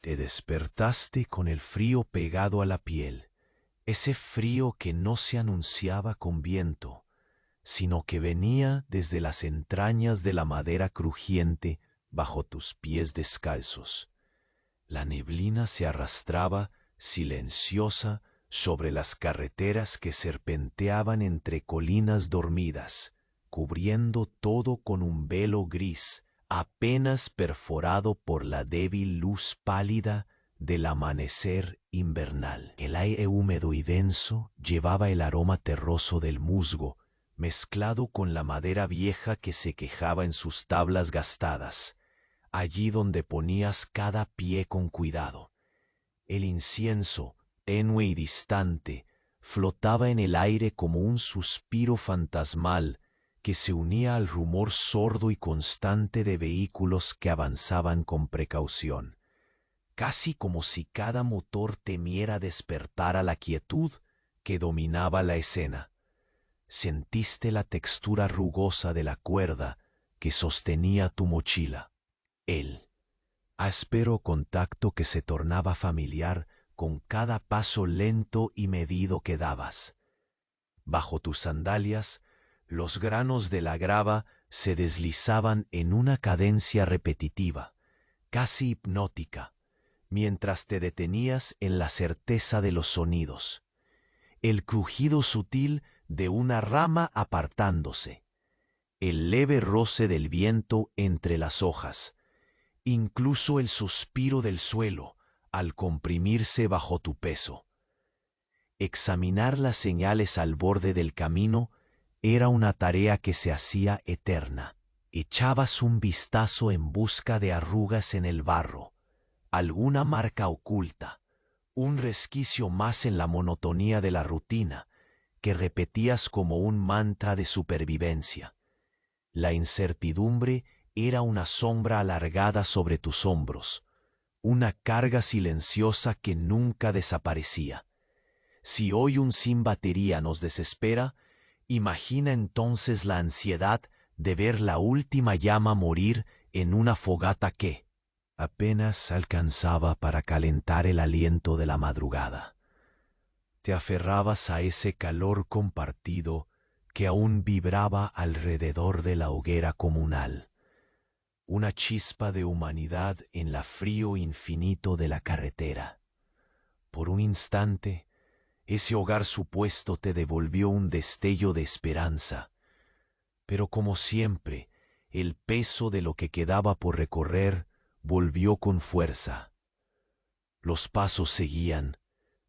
Te despertaste con el frío pegado a la piel, ese frío que no se anunciaba con viento, sino que venía desde las entrañas de la madera crujiente bajo tus pies descalzos. La neblina se arrastraba, silenciosa, sobre las carreteras que serpenteaban entre colinas dormidas, cubriendo todo con un velo gris, apenas perforado por la débil luz pálida del amanecer invernal. El aire húmedo y denso llevaba el aroma terroso del musgo, mezclado con la madera vieja que se quejaba en sus tablas gastadas, allí donde ponías cada pie con cuidado. El incienso, tenue y distante, flotaba en el aire como un suspiro fantasmal que se unía al rumor sordo y constante de vehículos que avanzaban con precaución, casi como si cada motor temiera despertar a la quietud que dominaba la escena. Sentiste la textura rugosa de la cuerda que sostenía tu mochila. El áspero contacto que se tornaba familiar con cada paso lento y medido que dabas. Bajo tus sandalias, los granos de la grava se deslizaban en una cadencia repetitiva, casi hipnótica, mientras te detenías en la certeza de los sonidos. El crujido sutil de una rama apartándose, el leve roce del viento entre las hojas, incluso el suspiro del suelo al comprimirse bajo tu peso. Examinar las señales al borde del camino era una tarea que se hacía eterna. Echabas un vistazo en busca de arrugas en el barro, alguna marca oculta, un resquicio más en la monotonía de la rutina que repetías como un mantra de supervivencia. La incertidumbre era una sombra alargada sobre tus hombros, una carga silenciosa que nunca desaparecía. Si hoy un sin batería nos desespera, imagina entonces la ansiedad de ver la última llama morir en una fogata que apenas alcanzaba para calentar el aliento de la madrugada. Te aferrabas a ese calor compartido que aún vibraba alrededor de la hoguera comunal, una chispa de humanidad en la frío infinito de la carretera. Por un instante, ese hogar supuesto te devolvió un destello de esperanza, pero como siempre, el peso de lo que quedaba por recorrer volvió con fuerza. Los pasos seguían,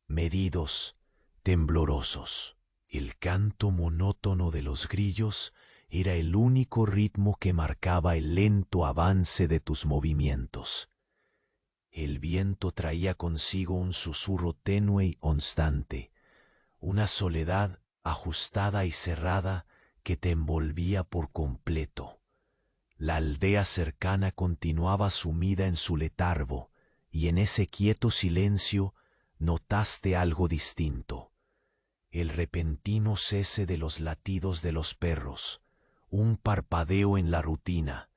medidos, temblorosos. El canto monótono de los grillos era el único ritmo que marcaba el lento avance de tus movimientos. El viento traía consigo un susurro tenue y constante, una soledad ajustada y cerrada que te envolvía por completo. La aldea cercana continuaba sumida en su letargo, y en ese quieto silencio notaste algo distinto. El repentino cese de los latidos de los perros, un parpadeo en la rutina,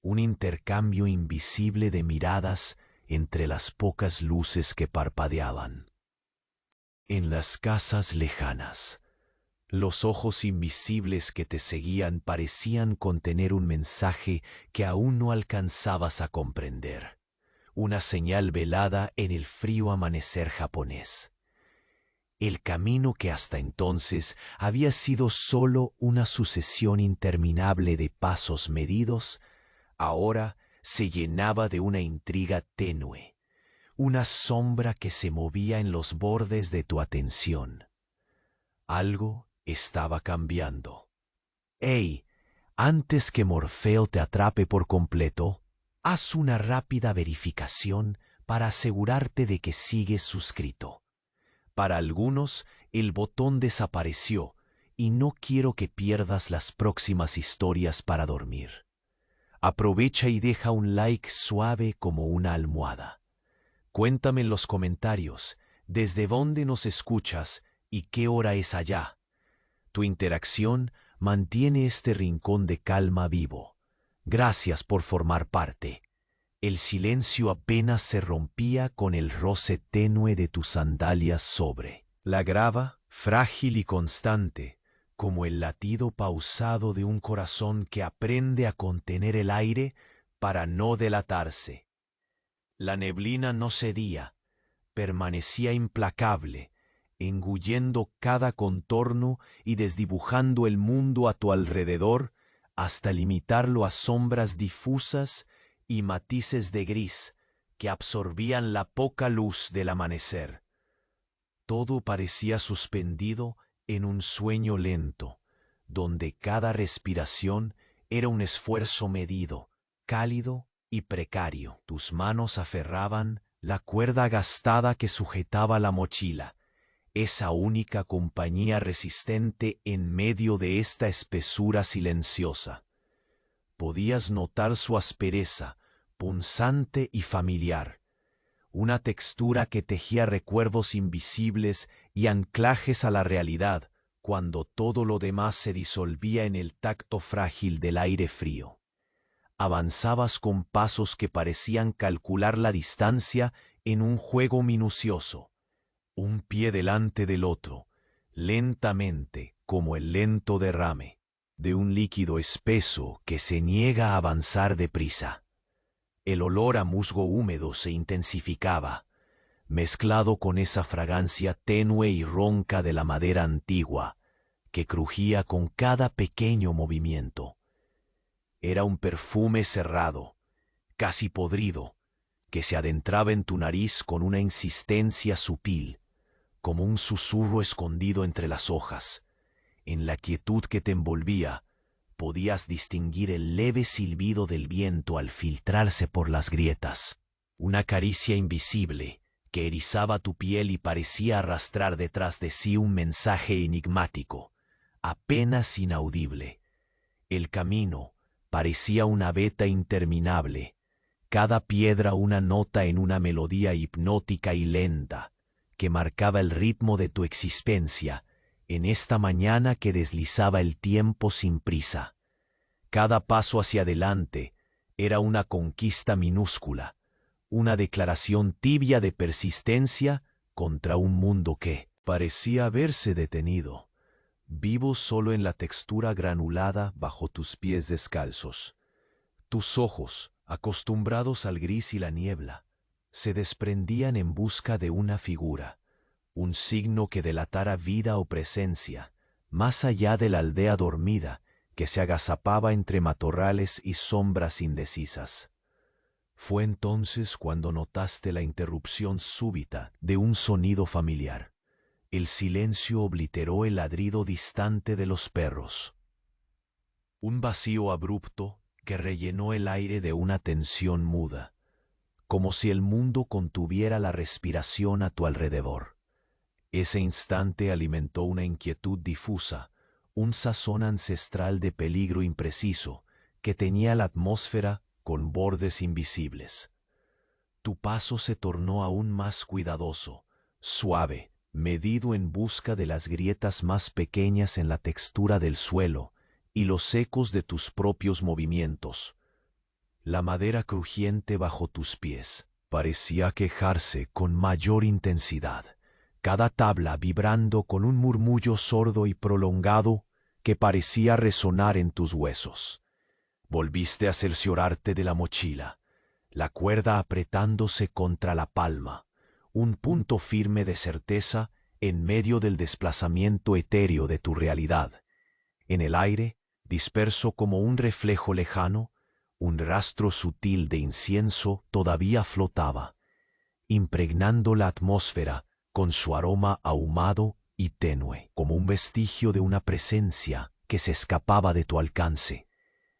un intercambio invisible de miradas entre las pocas luces que parpadeaban. En las casas lejanas, los ojos invisibles que te seguían parecían contener un mensaje que aún no alcanzabas a comprender, una señal velada en el frío amanecer japonés. El camino que hasta entonces había sido solo una sucesión interminable de pasos medidos, ahora se llenaba de una intriga tenue, una sombra que se movía en los bordes de tu atención. Algo estaba cambiando. ¡Ey! Antes que Morfeo te atrape por completo, haz una rápida verificación para asegurarte de que sigues suscrito. Para algunos, el botón desapareció y no quiero que pierdas las próximas historias para dormir. Aprovecha y deja un like suave como una almohada. Cuéntame en los comentarios desde dónde nos escuchas y qué hora es allá. Tu interacción mantiene este rincón de calma vivo. Gracias por formar parte. El silencio apenas se rompía con el roce tenue de tus sandalias sobre la grava, frágil y constante, como el latido pausado de un corazón que aprende a contener el aire para no delatarse. La neblina no cedía, permanecía implacable, engullendo cada contorno y desdibujando el mundo a tu alrededor hasta limitarlo a sombras difusas y matices de gris que absorbían la poca luz del amanecer. Todo parecía suspendido en un sueño lento, donde cada respiración era un esfuerzo medido, cálido y precario. Tus manos aferraban la cuerda gastada que sujetaba la mochila, esa única compañía resistente en medio de esta espesura silenciosa. Podías notar su aspereza, punzante y familiar, una textura que tejía recuerdos invisibles y anclajes a la realidad cuando todo lo demás se disolvía en el tacto frágil del aire frío. Avanzabas con pasos que parecían calcular la distancia en un juego minucioso, un pie delante del otro, lentamente como el lento derrame de un líquido espeso que se niega a avanzar deprisa. El olor a musgo húmedo se intensificaba, mezclado con esa fragancia tenue y ronca de la madera antigua, que crujía con cada pequeño movimiento. Era un perfume cerrado, casi podrido, que se adentraba en tu nariz con una insistencia sutil, como un susurro escondido entre las hojas. En la quietud que te envolvía, podías distinguir el leve silbido del viento al filtrarse por las grietas. Una caricia invisible que erizaba tu piel y parecía arrastrar detrás de sí un mensaje enigmático, apenas inaudible. El camino parecía una veta interminable, cada piedra una nota en una melodía hipnótica y lenta, que marcaba el ritmo de tu existencia en esta mañana que deslizaba el tiempo sin prisa. Cada paso hacia adelante era una conquista minúscula, una declaración tibia de persistencia contra un mundo que parecía haberse detenido, vivo solo en la textura granulada bajo tus pies descalzos. Tus ojos, acostumbrados al gris y la niebla, se desprendían en busca de una figura, un signo que delatara vida o presencia, más allá de la aldea dormida que se agazapaba entre matorrales y sombras indecisas. Fue entonces cuando notaste la interrupción súbita de un sonido familiar. El silencio obliteró el ladrido distante de los perros. Un vacío abrupto que rellenó el aire de una tensión muda, como si el mundo contuviera la respiración a tu alrededor. Ese instante alimentó una inquietud difusa, un sazón ancestral de peligro impreciso que teñía la atmósfera con bordes invisibles. Tu paso se tornó aún más cuidadoso, suave, medido en busca de las grietas más pequeñas en la textura del suelo y los ecos de tus propios movimientos. La madera crujiente bajo tus pies parecía quejarse con mayor intensidad, cada tabla vibrando con un murmullo sordo y prolongado que parecía resonar en tus huesos. Volviste a cerciorarte de la mochila, la cuerda apretándose contra la palma, un punto firme de certeza en medio del desplazamiento etéreo de tu realidad. En el aire, disperso como un reflejo lejano, un rastro sutil de incienso todavía flotaba, impregnando la atmósfera con su aroma ahumado y tenue, como un vestigio de una presencia que se escapaba de tu alcance.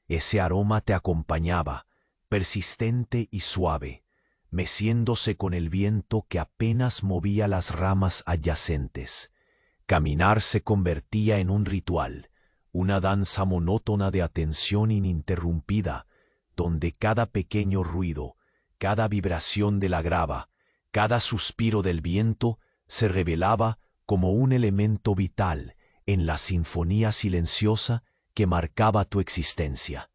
Ese aroma te acompañaba, persistente y suave, meciéndose con el viento que apenas movía las ramas adyacentes. Caminar se convertía en un ritual, una danza monótona de atención ininterrumpida, donde cada pequeño ruido, cada vibración de la grava, cada suspiro del viento se revelaba como un elemento vital en la sinfonía silenciosa que marcaba tu existencia.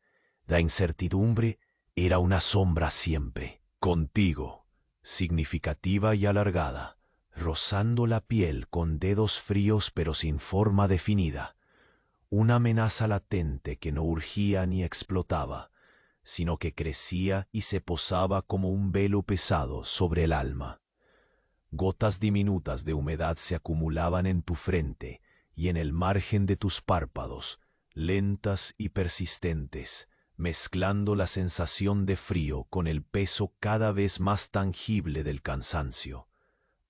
La incertidumbre Era una sombra siempre, contigo, significativa y alargada, rozando la piel con dedos fríos pero sin forma definida. Una amenaza latente que no urgía ni explotaba, sino que crecía y se posaba como un velo pesado sobre el alma. Gotas diminutas de humedad se acumulaban en tu frente y en el margen de tus párpados, lentas y persistentes, mezclando la sensación de frío con el peso cada vez más tangible del cansancio.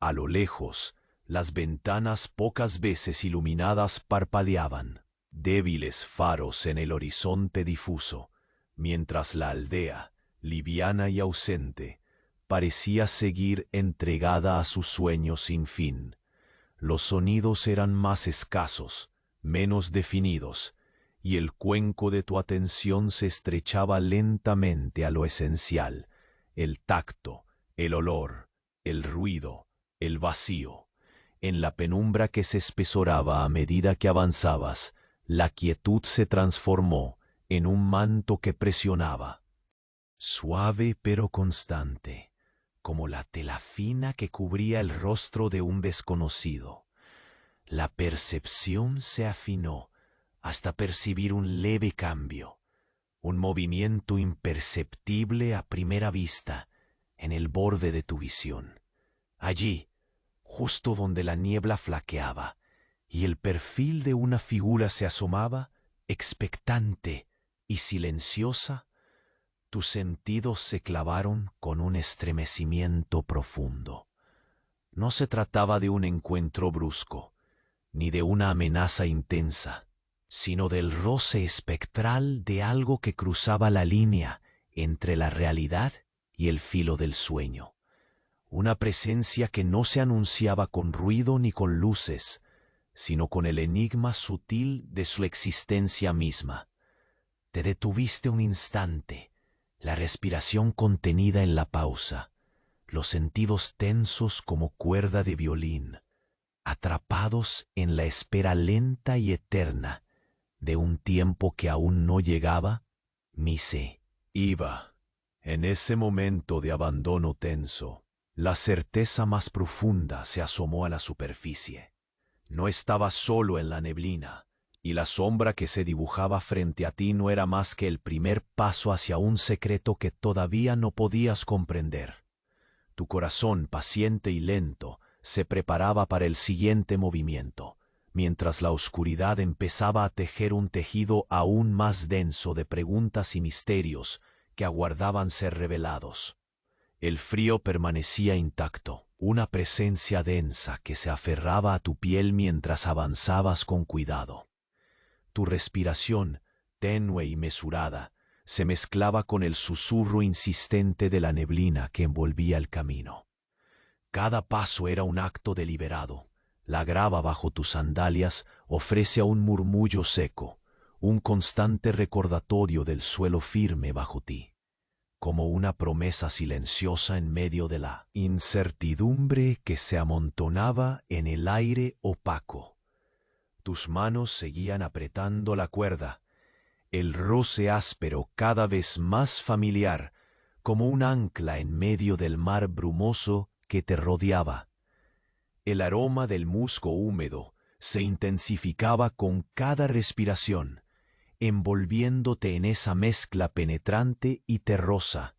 A lo lejos, las ventanas pocas veces iluminadas parpadeaban, débiles faros en el horizonte difuso, mientras la aldea, liviana y ausente, parecía seguir entregada a su sueño sin fin. Los sonidos eran más escasos, menos definidos, y el cuenco de tu atención se estrechaba lentamente a lo esencial, el tacto, el olor, el ruido, el vacío. En la penumbra que se espesoraba a medida que avanzabas, la quietud se transformó en un manto que presionaba, suave pero constante, como la tela fina que cubría el rostro de un desconocido. La percepción se afinó hasta percibir un leve cambio, un movimiento imperceptible a primera vista en el borde de tu visión. Allí, justo donde la niebla flaqueaba y el perfil de una figura se asomaba, expectante y silenciosa, tus sentidos se clavaron con un estremecimiento profundo. No se trataba de un encuentro brusco, ni de una amenaza intensa, sino del roce espectral de algo que cruzaba la línea entre la realidad y el filo del sueño. Una presencia que no se anunciaba con ruido ni con luces, sino con el enigma sutil de su existencia misma. Te detuviste un instante, la respiración contenida en la pausa, los sentidos tensos como cuerda de violín, atrapados en la espera lenta y eterna de un tiempo que aún no llegaba ni se iba. En ese momento de abandono tenso, la certeza más profunda se asomó a la superficie. No estabas solo en la neblina, y la sombra que se dibujaba frente a ti no era más que el primer paso hacia un secreto que todavía no podías comprender. Tu corazón, paciente y lento, se preparaba para el siguiente movimiento, mientras la oscuridad empezaba a tejer un tejido aún más denso de preguntas y misterios que aguardaban ser revelados. El frío permanecía intacto, una presencia densa que se aferraba a tu piel mientras avanzabas con cuidado. Tu respiración, tenue y mesurada, se mezclaba con el susurro insistente de la neblina que envolvía el camino. Cada paso era un acto deliberado. La grava bajo tus sandalias ofrece a un murmullo seco, un constante recordatorio del suelo firme bajo ti, como una promesa silenciosa en medio de la incertidumbre que se amontonaba en el aire opaco. Tus manos seguían apretando la cuerda, el roce áspero cada vez más familiar, como un ancla en medio del mar brumoso que te rodeaba. El aroma del musgo húmedo se intensificaba con cada respiración, envolviéndote en esa mezcla penetrante y terrosa,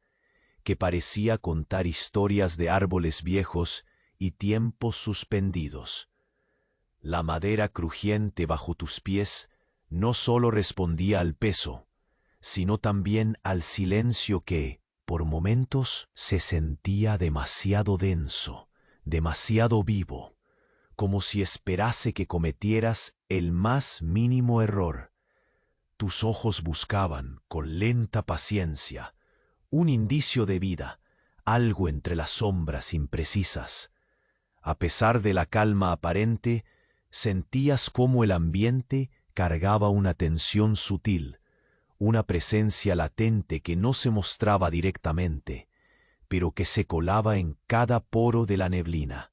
que parecía contar historias de árboles viejos y tiempos suspendidos. La madera crujiente bajo tus pies no solo respondía al peso, sino también al silencio que, por momentos, se sentía demasiado denso, demasiado vivo, como si esperase que cometieras el más mínimo error. Tus ojos buscaban, con lenta paciencia, un indicio de vida, algo entre las sombras imprecisas. A pesar de la calma aparente, sentías cómo el ambiente cargaba una tensión sutil, una presencia latente que no se mostraba directamente, pero que se colaba en cada poro de la neblina.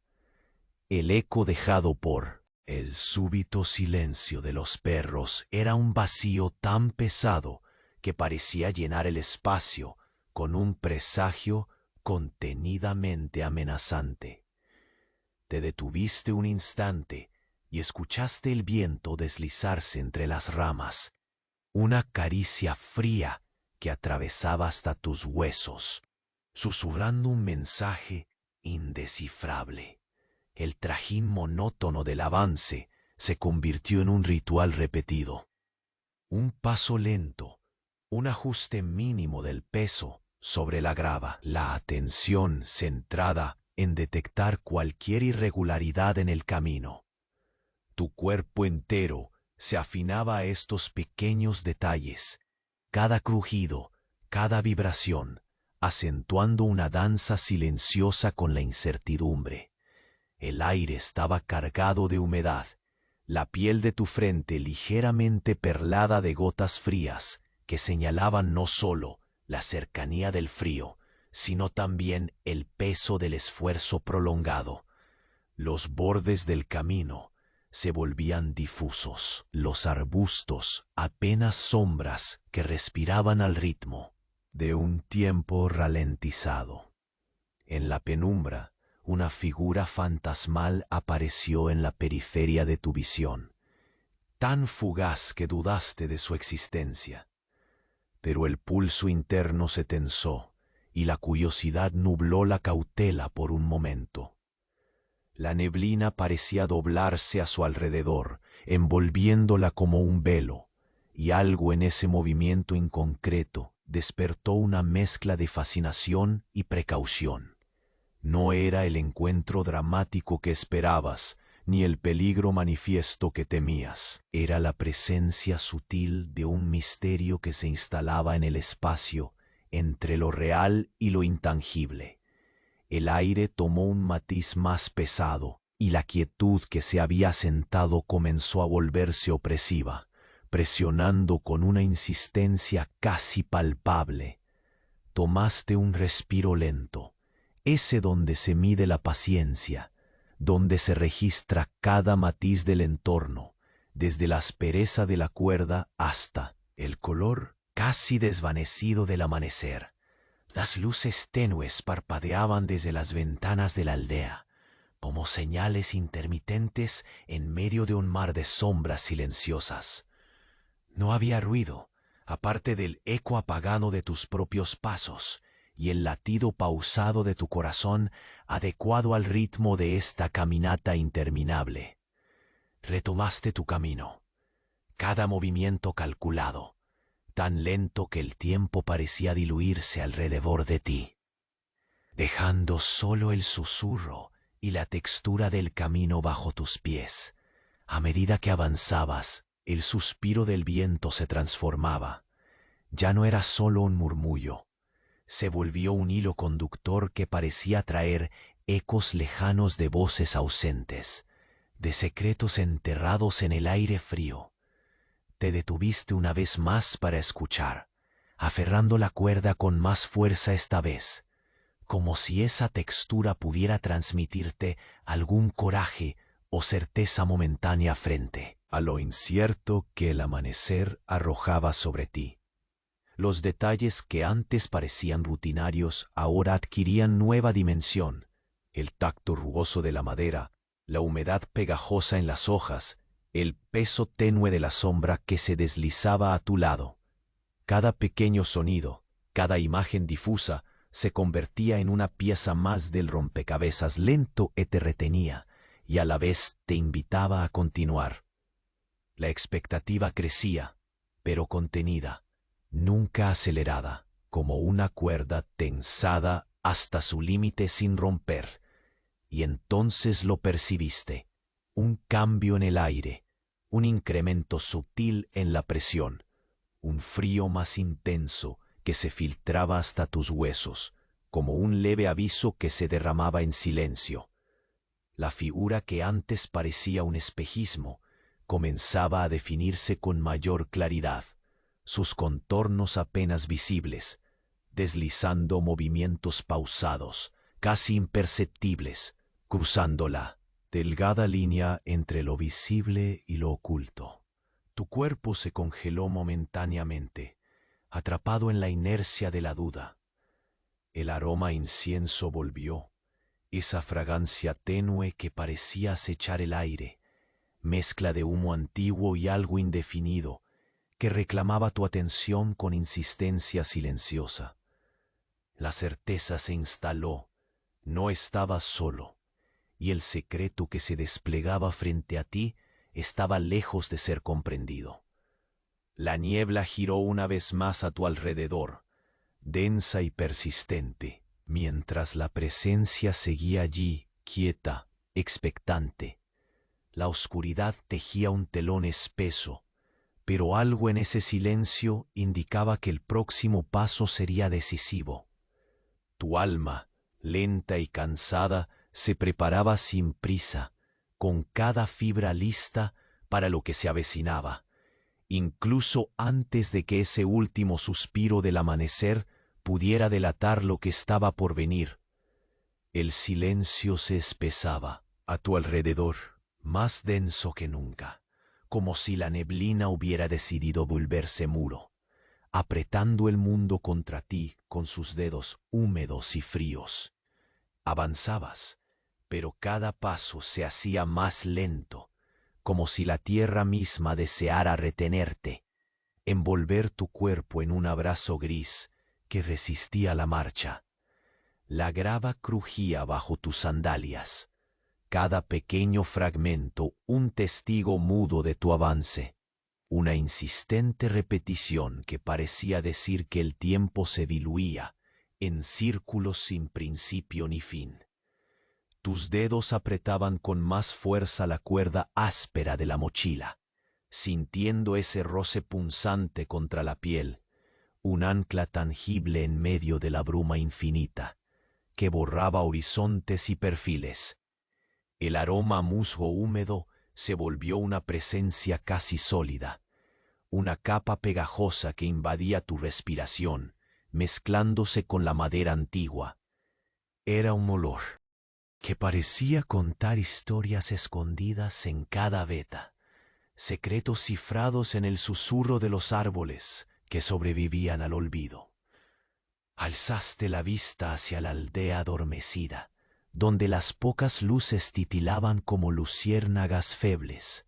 El eco dejado por el súbito silencio de los perros era un vacío tan pesado que parecía llenar el espacio, con un presagio contenidamente amenazante. Te detuviste un instante y escuchaste el viento deslizarse entre las ramas, una caricia fría que atravesaba hasta tus huesos, susurrando un mensaje indescifrable. El trajín monótono del avance se convirtió en un ritual repetido. Un paso lento, un ajuste mínimo del peso sobre la grava, la atención centrada en detectar cualquier irregularidad en el camino. Tu cuerpo entero se afinaba a estos pequeños detalles, cada crujido, cada vibración, acentuando una danza silenciosa con la incertidumbre. El aire estaba cargado de humedad, la piel de tu frente ligeramente perlada de gotas frías que señalaban no solo la cercanía del frío, sino también el peso del esfuerzo prolongado. Los bordes del camino se volvían difusos, los arbustos apenas sombras que respiraban al ritmo de un tiempo ralentizado. En la penumbra, una figura fantasmal apareció en la periferia de tu visión, tan fugaz que dudaste de su existencia. Pero el pulso interno se tensó y la curiosidad nubló la cautela por un momento. La neblina parecía doblarse a su alrededor, envolviéndola como un velo, y algo en ese movimiento inconcreto despertó una mezcla de fascinación y precaución. No era el encuentro dramático que esperabas, ni el peligro manifiesto que temías. Era la presencia sutil de un misterio que se instalaba en el espacio entre lo real y lo intangible. El aire tomó un matiz más pesado, y la quietud que se había asentado comenzó a volverse opresiva, presionando con una insistencia casi palpable. Tomaste un respiro lento, ese donde se mide la paciencia, donde se registra cada matiz del entorno, desde la aspereza de la cuerda hasta el color casi desvanecido del amanecer. Las luces tenues parpadeaban desde las ventanas de la aldea, como señales intermitentes en medio de un mar de sombras silenciosas. No había ruido, aparte del eco apagado de tus propios pasos y el latido pausado de tu corazón adecuado al ritmo de esta caminata interminable. Retomaste tu camino, cada movimiento calculado, tan lento que el tiempo parecía diluirse alrededor de ti, dejando solo el susurro y la textura del camino bajo tus pies. A medida que avanzabas, el suspiro del viento se transformaba. Ya no era solo un murmullo, se volvió un hilo conductor que parecía traer ecos lejanos de voces ausentes, de secretos enterrados en el aire frío. Te detuviste una vez más para escuchar, aferrando la cuerda con más fuerza esta vez, como si esa textura pudiera transmitirte algún coraje o certeza momentánea frente a lo incierto que el amanecer arrojaba sobre ti. Los detalles que antes parecían rutinarios ahora adquirían nueva dimensión. El tacto rugoso de la madera, la humedad pegajosa en las hojas, el peso tenue de la sombra que se deslizaba a tu lado. Cada pequeño sonido, cada imagen difusa, se convertía en una pieza más del rompecabezas lento que te retenía y a la vez te invitaba a continuar. La expectativa crecía, pero contenida, nunca acelerada, como una cuerda tensada hasta su límite sin romper. Y entonces lo percibiste, un cambio en el aire, un incremento sutil en la presión, un frío más intenso que se filtraba hasta tus huesos, como un leve aviso que se derramaba en silencio. La figura que antes parecía un espejismo comenzaba a definirse con mayor claridad, sus contornos apenas visibles, deslizando movimientos pausados, casi imperceptibles, cruzando la delgada línea entre lo visible y lo oculto. Tu cuerpo se congeló momentáneamente, atrapado en la inercia de la duda. El aroma a incienso volvió, esa fragancia tenue que parecía acechar el aire, mezcla de humo antiguo y algo indefinido, que reclamaba tu atención con insistencia silenciosa. La certeza se instaló, no estabas solo, y el secreto que se desplegaba frente a ti estaba lejos de ser comprendido. La niebla giró una vez más a tu alrededor, densa y persistente, mientras la presencia seguía allí, quieta, expectante. La oscuridad tejía un telón espeso, pero algo en ese silencio indicaba que el próximo paso sería decisivo. Tu alma, lenta y cansada, se preparaba sin prisa, con cada fibra lista para lo que se avecinaba, incluso antes de que ese último suspiro del amanecer pudiera delatar lo que estaba por venir. El silencio se espesaba a tu alrededor, más denso que nunca, como si la neblina hubiera decidido volverse muro, apretando el mundo contra ti con sus dedos húmedos y fríos. Avanzabas, pero cada paso se hacía más lento, como si la tierra misma deseara retenerte, envolver tu cuerpo en un abrazo gris que resistía la marcha. La grava crujía bajo tus sandalias, cada pequeño fragmento un testigo mudo de tu avance, una insistente repetición que parecía decir que el tiempo se diluía en círculos sin principio ni fin. Tus dedos apretaban con más fuerza la cuerda áspera de la mochila, sintiendo ese roce punzante contra la piel, un ancla tangible en medio de la bruma infinita, que borraba horizontes y perfiles. El aroma a musgo húmedo se volvió una presencia casi sólida, una capa pegajosa que invadía tu respiración, mezclándose con la madera antigua. Era un olor que parecía contar historias escondidas en cada veta, secretos cifrados en el susurro de los árboles que sobrevivían al olvido. Alzaste la vista hacia la aldea adormecida, donde las pocas luces titilaban como luciérnagas febles,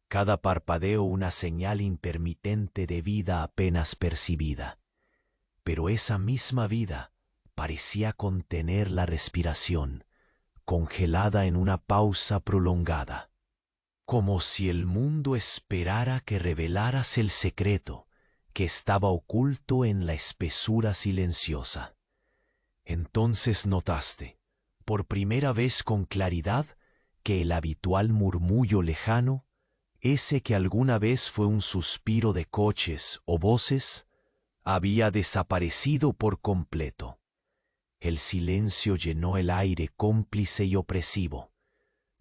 cada parpadeo una señal intermitente de vida apenas percibida. Pero esa misma vida parecía contener la respiración, congelada en una pausa prolongada, como si el mundo esperara que revelaras el secreto que estaba oculto en la espesura silenciosa. Entonces notaste, por primera vez con claridad, que el habitual murmullo lejano, ese que alguna vez fue un suspiro de coches o voces, había desaparecido por completo. El silencio llenó el aire cómplice y opresivo.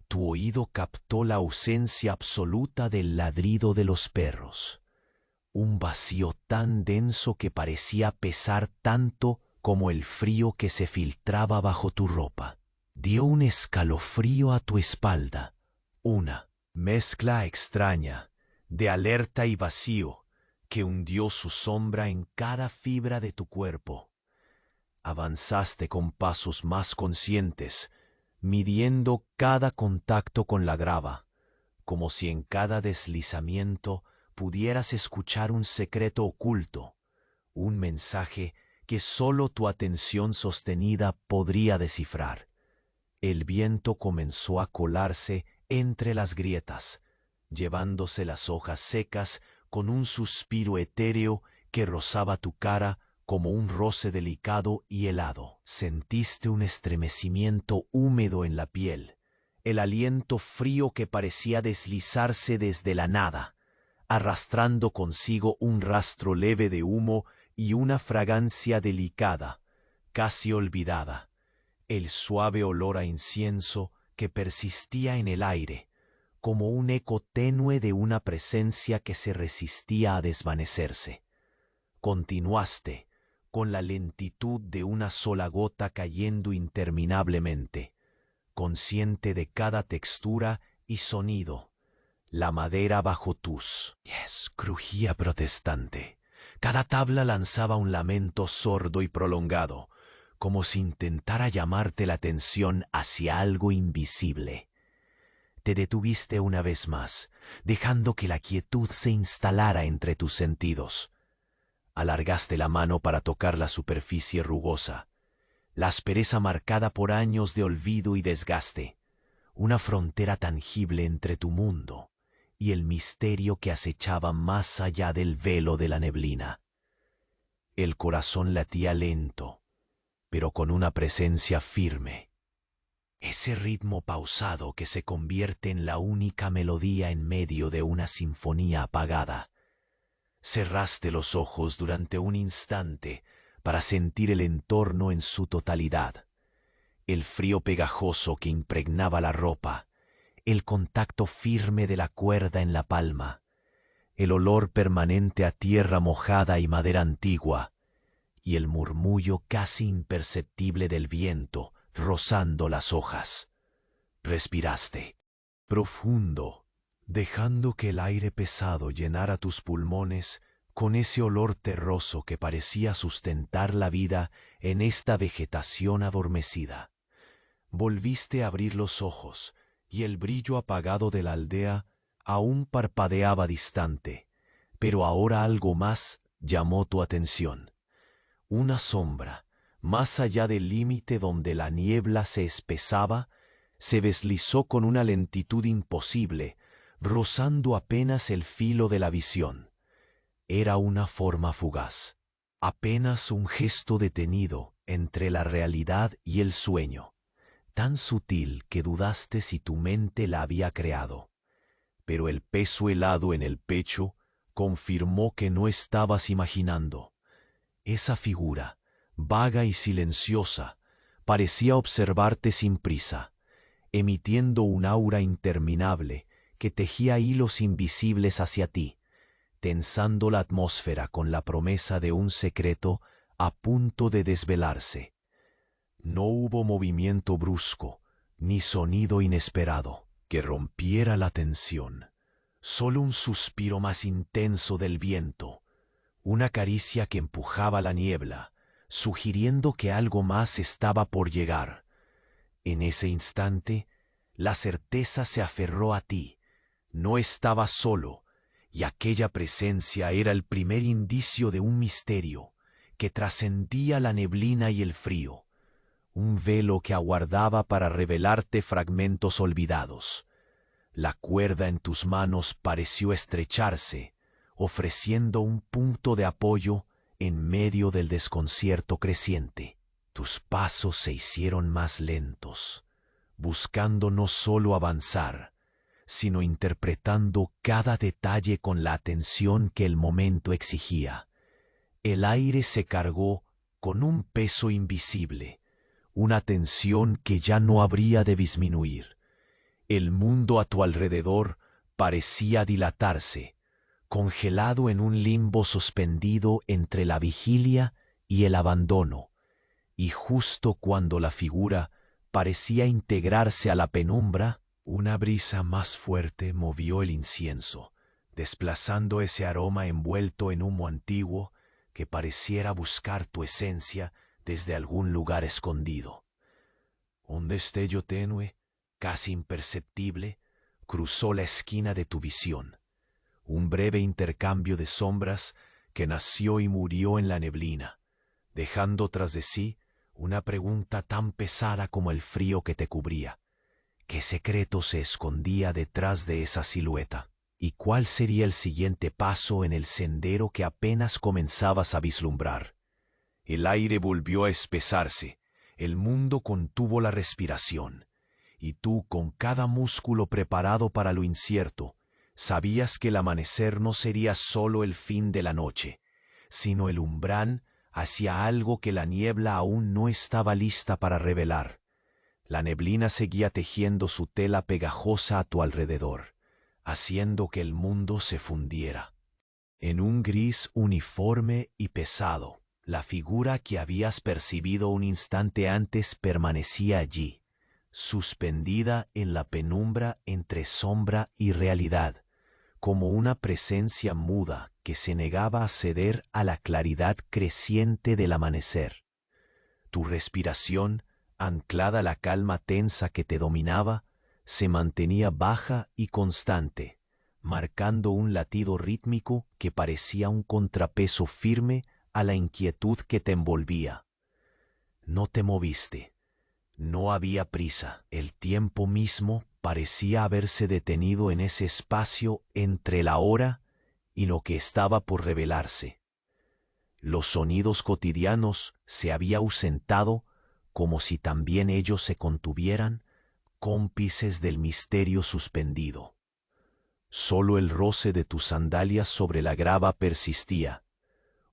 Tu oído captó la ausencia absoluta del ladrido de los perros. Un vacío tan denso que parecía pesar tanto como el frío que se filtraba bajo tu ropa. Dio un escalofrío a tu espalda, una mezcla extraña de alerta y vacío que hundió su sombra en cada fibra de tu cuerpo. Avanzaste con pasos más conscientes, midiendo cada contacto con la grava, como si en cada deslizamiento pudieras escuchar un secreto oculto, un mensaje que solo tu atención sostenida podría descifrar. El viento comenzó a colarse entre las grietas, llevándose las hojas secas con un suspiro etéreo que rozaba tu cara como un roce delicado y helado. Sentiste un estremecimiento húmedo en la piel, el aliento frío que parecía deslizarse desde la nada, arrastrando consigo un rastro leve de humo y una fragancia delicada, casi olvidada, el suave olor a incienso que persistía en el aire, como un eco tenue de una presencia que se resistía a desvanecerse. Continuaste, con la lentitud de una sola gota cayendo interminablemente, consciente de cada textura y sonido. La madera bajo tus pies crujía protestante. Cada tabla lanzaba un lamento sordo y prolongado, como si intentara llamarte la atención hacia algo invisible. Te detuviste una vez más, dejando que la quietud se instalara entre tus sentidos. Alargaste la mano para tocar la superficie rugosa, la aspereza marcada por años de olvido y desgaste, una frontera tangible entre tu mundo y el misterio que acechaba más allá del velo de la neblina. El corazón latía lento, pero con una presencia firme. Ese ritmo pausado que se convierte en la única melodía en medio de una sinfonía apagada. Cerraste los ojos durante un instante para sentir el entorno en su totalidad. El frío pegajoso que impregnaba la ropa, el contacto firme de la cuerda en la palma, el olor permanente a tierra mojada y madera antigua, y el murmullo casi imperceptible del viento rozando las hojas. Respiraste, profundo, dejando que el aire pesado llenara tus pulmones con ese olor terroso que parecía sustentar la vida en esta vegetación adormecida. Volviste a abrir los ojos y el brillo apagado de la aldea aún parpadeaba distante, pero ahora algo más llamó tu atención. Una sombra, más allá del límite donde la niebla se espesaba, se deslizó con una lentitud imposible, rozando apenas el filo de la visión. Era una forma fugaz, apenas un gesto detenido entre la realidad y el sueño, tan sutil que dudaste si tu mente la había creado. Pero el peso helado en el pecho confirmó que no estabas imaginando. Esa figura, vaga y silenciosa, parecía observarte sin prisa, emitiendo un aura interminable que tejía hilos invisibles hacia ti, tensando la atmósfera con la promesa de un secreto a punto de desvelarse. No hubo movimiento brusco, ni sonido inesperado que rompiera la tensión. Solo un suspiro más intenso del viento, una caricia que empujaba la niebla, sugiriendo que algo más estaba por llegar. En ese instante, la certeza se aferró a ti. No estabas solo, y aquella presencia era el primer indicio de un misterio que trascendía la neblina y el frío, un velo que aguardaba para revelarte fragmentos olvidados. La cuerda en tus manos pareció estrecharse, ofreciendo un punto de apoyo en medio del desconcierto creciente. Tus pasos se hicieron más lentos, buscando no solo avanzar, sino interpretando cada detalle con la atención que el momento exigía. El aire se cargó con un peso invisible, una tensión que ya no habría de disminuir. El mundo a tu alrededor parecía dilatarse, congelado en un limbo suspendido entre la vigilia y el abandono, y justo cuando la figura parecía integrarse a la penumbra, una brisa más fuerte movió el incienso, desplazando ese aroma envuelto en humo antiguo que pareciera buscar tu esencia desde algún lugar escondido. Un destello tenue, casi imperceptible, cruzó la esquina de tu visión. Un breve intercambio de sombras que nació y murió en la neblina, dejando tras de sí una pregunta tan pesada como el frío que te cubría. ¿Qué secreto se escondía detrás de esa silueta? ¿Y cuál sería el siguiente paso en el sendero que apenas comenzabas a vislumbrar? El aire volvió a espesarse, el mundo contuvo la respiración, y tú, con cada músculo preparado para lo incierto, sabías que el amanecer no sería solo el fin de la noche, sino el umbral hacia algo que la niebla aún no estaba lista para revelar. La neblina seguía tejiendo su tela pegajosa a tu alrededor, haciendo que el mundo se fundiera. En un gris uniforme y pesado, la figura que habías percibido un instante antes permanecía allí, suspendida en la penumbra entre sombra y realidad, como una presencia muda que se negaba a ceder a la claridad creciente del amanecer. Tu respiración, anclada a la calma tensa que te dominaba, se mantenía baja y constante, marcando un latido rítmico que parecía un contrapeso firme a la inquietud que te envolvía. No te moviste. No había prisa. El tiempo mismo parecía haberse detenido en ese espacio entre la hora y lo que estaba por revelarse. Los sonidos cotidianos se habían ausentado como si también ellos se contuvieran, cómplices del misterio suspendido. Solo el roce de tus sandalias sobre la grava persistía,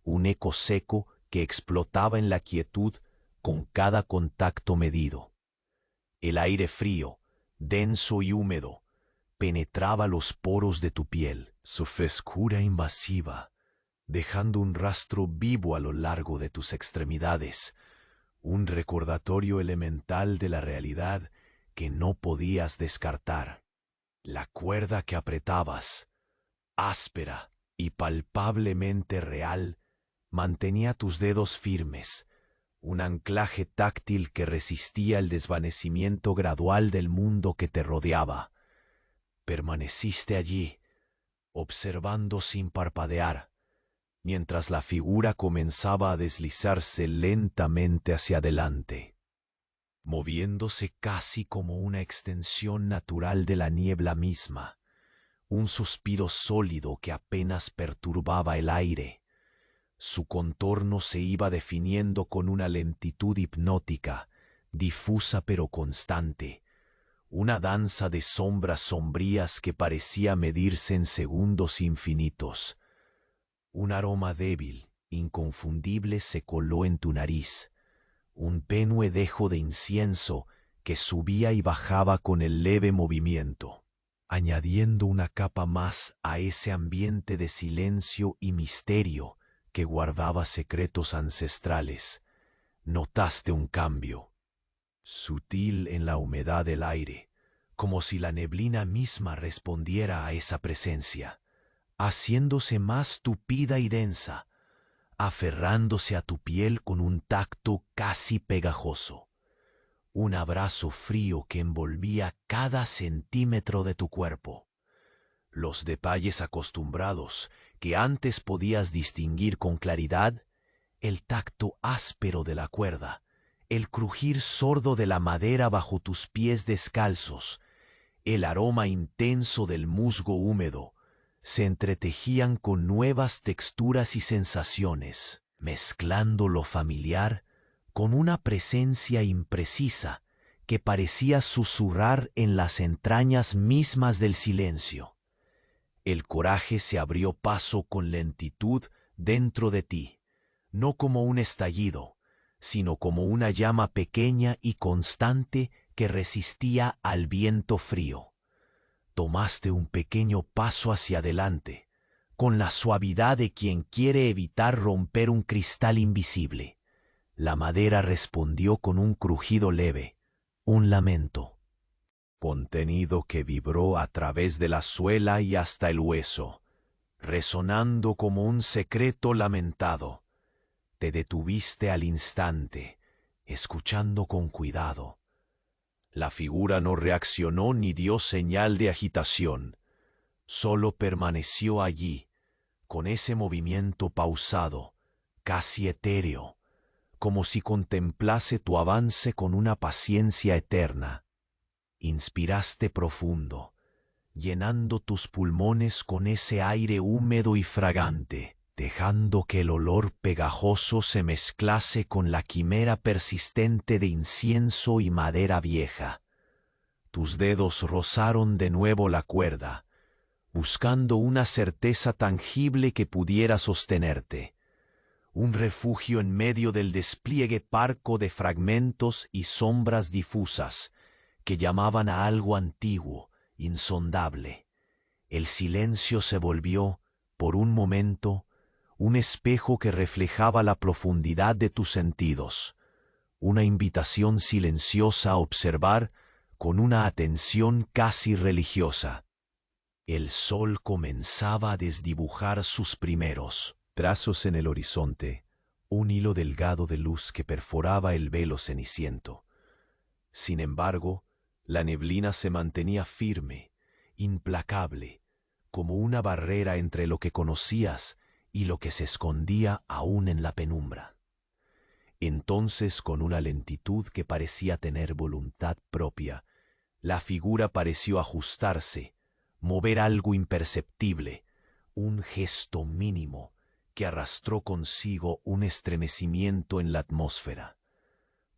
un eco seco que explotaba en la quietud con cada contacto medido. El aire frío, denso y húmedo, penetraba los poros de tu piel, su frescura invasiva, dejando un rastro vivo a lo largo de tus extremidades, un recordatorio elemental de la realidad que no podías descartar. La cuerda que apretabas, áspera y palpablemente real, mantenía tus dedos firmes, un anclaje táctil que resistía el desvanecimiento gradual del mundo que te rodeaba. Permaneciste allí, observando sin parpadear, mientras la figura comenzaba a deslizarse lentamente hacia adelante, moviéndose casi como una extensión natural de la niebla misma, un suspiro sólido que apenas perturbaba el aire. Su contorno se iba definiendo con una lentitud hipnótica, difusa pero constante, una danza de sombras sombrías que parecía medirse en segundos infinitos. Un aroma débil, inconfundible, se coló en tu nariz, un tenue dejo de incienso que subía y bajaba con el leve movimiento, añadiendo una capa más a ese ambiente de silencio y misterio que guardaba secretos ancestrales. Notaste un cambio, sutil en la humedad del aire, como si la neblina misma respondiera a esa presencia, haciéndose más tupida y densa, aferrándose a tu piel con un tacto casi pegajoso, un abrazo frío que envolvía cada centímetro de tu cuerpo. Los detalles acostumbrados que antes podías distinguir con claridad, el tacto áspero de la cuerda, el crujir sordo de la madera bajo tus pies descalzos, el aroma intenso del musgo húmedo, se entretejían con nuevas texturas y sensaciones, mezclando lo familiar con una presencia imprecisa que parecía susurrar en las entrañas mismas del silencio. El coraje se abrió paso con lentitud dentro de ti, no como un estallido, sino como una llama pequeña y constante que resistía al viento frío. Tomaste un pequeño paso hacia adelante, con la suavidad de quien quiere evitar romper un cristal invisible. La madera respondió con un crujido leve, un lamento, contenido que vibró a través de la suela y hasta el hueso, resonando como un secreto lamentado. Te detuviste al instante, escuchando con cuidado. La figura no reaccionó ni dio señal de agitación, solo permaneció allí, con ese movimiento pausado, casi etéreo, como si contemplase tu avance con una paciencia eterna. Inspiraste profundo, llenando tus pulmones con ese aire húmedo y fragante, dejando que el olor pegajoso se mezclase con la quimera persistente de incienso y madera vieja. Tus dedos rozaron de nuevo la cuerda, buscando una certeza tangible que pudiera sostenerte, un refugio en medio del despliegue parco de fragmentos y sombras difusas que llamaban a algo antiguo, insondable. El silencio se volvió, por un momento, un espejo que reflejaba la profundidad de tus sentidos, una invitación silenciosa a observar con una atención casi religiosa. El sol comenzaba a desdibujar sus primeros trazos en el horizonte, un hilo delgado de luz que perforaba el velo ceniciento. Sin embargo, la neblina se mantenía firme, implacable, como una barrera entre lo que conocías y lo que se escondía aún en la penumbra. Entonces, con una lentitud que parecía tener voluntad propia, la figura pareció ajustarse, mover algo imperceptible, un gesto mínimo que arrastró consigo un estremecimiento en la atmósfera,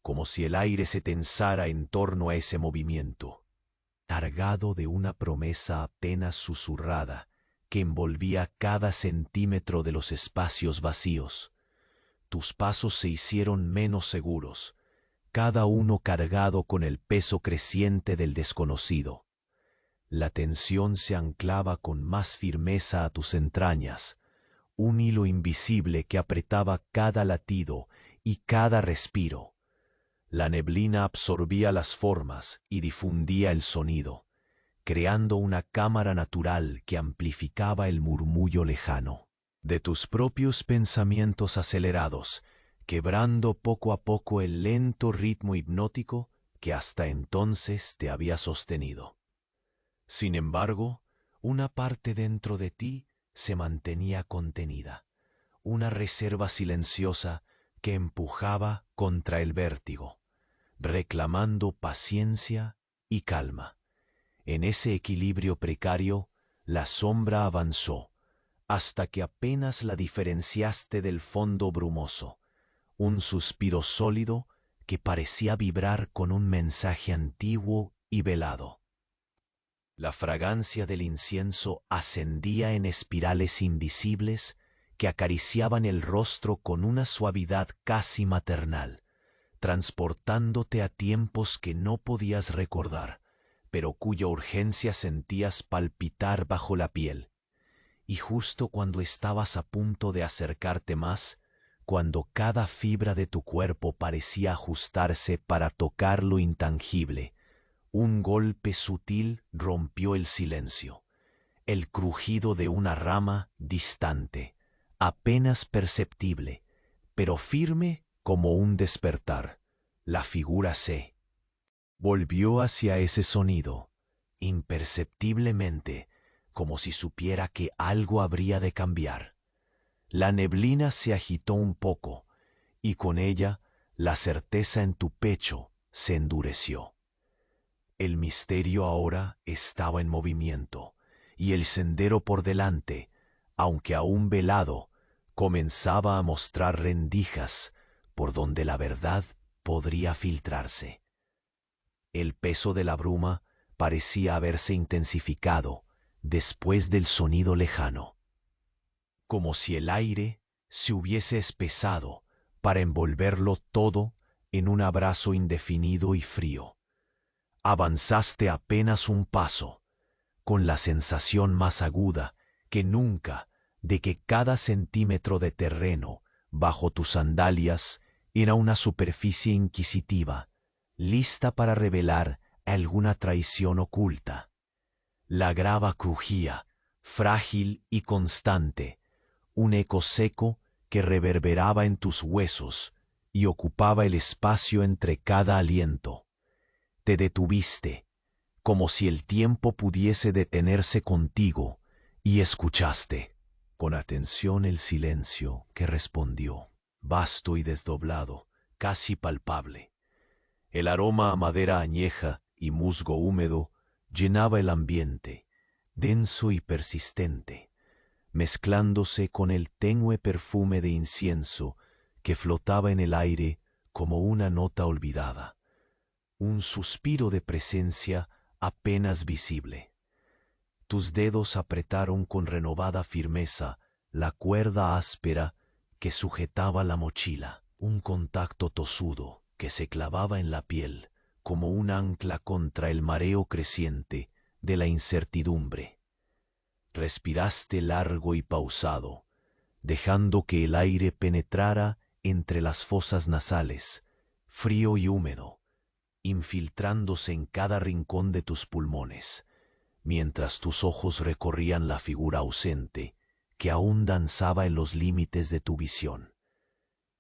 como si el aire se tensara en torno a ese movimiento, cargado de una promesa apenas susurrada que envolvía cada centímetro de los espacios vacíos. Tus pasos se hicieron menos seguros, cada uno cargado con el peso creciente del desconocido. La tensión se anclaba con más firmeza a tus entrañas, un hilo invisible que apretaba cada latido y cada respiro. La neblina absorbía las formas y difundía el sonido, creando una cámara natural que amplificaba el murmullo lejano de tus propios pensamientos acelerados, quebrando poco a poco el lento ritmo hipnótico que hasta entonces te había sostenido. Sin embargo, una parte dentro de ti se mantenía contenida, una reserva silenciosa que empujaba contra el vértigo, reclamando paciencia y calma. En ese equilibrio precario, la sombra avanzó, hasta que apenas la diferenciaste del fondo brumoso, un suspiro sólido que parecía vibrar con un mensaje antiguo y velado. La fragancia del incienso ascendía en espirales invisibles que acariciaban el rostro con una suavidad casi maternal, transportándote a tiempos que no podías recordar, pero cuya urgencia sentías palpitar bajo la piel. Y justo cuando estabas a punto de acercarte más, cuando cada fibra de tu cuerpo parecía ajustarse para tocar lo intangible, un golpe sutil rompió el silencio, el crujido de una rama distante, apenas perceptible, pero firme como un despertar. La figura se volvió hacia ese sonido, imperceptiblemente, como si supiera que algo habría de cambiar. La neblina se agitó un poco, y con ella la certeza en tu pecho se endureció. El misterio ahora estaba en movimiento, y el sendero por delante, aunque aún velado, comenzaba a mostrar rendijas por donde la verdad podría filtrarse. El peso de la bruma parecía haberse intensificado después del sonido lejano, como si el aire se hubiese espesado para envolverlo todo en un abrazo indefinido y frío. Avanzaste apenas un paso, con la sensación más aguda que nunca de que cada centímetro de terreno bajo tus sandalias era una superficie inquisitiva, lista para revelar alguna traición oculta. La grava crujía, frágil y constante, un eco seco que reverberaba en tus huesos y ocupaba el espacio entre cada aliento. Te detuviste, como si el tiempo pudiese detenerse contigo, y escuchaste con atención el silencio que respondió, vasto y desdoblado, casi palpable. El aroma a madera añeja y musgo húmedo llenaba el ambiente, denso y persistente, mezclándose con el tenue perfume de incienso que flotaba en el aire como una nota olvidada, un suspiro de presencia apenas visible. Tus dedos apretaron con renovada firmeza la cuerda áspera que sujetaba la mochila, un contacto tosudo que se clavaba en la piel como un ancla contra el mareo creciente de la incertidumbre. Respiraste largo y pausado, dejando que el aire penetrara entre las fosas nasales, frío y húmedo, infiltrándose en cada rincón de tus pulmones, mientras tus ojos recorrían la figura ausente que aún danzaba en los límites de tu visión.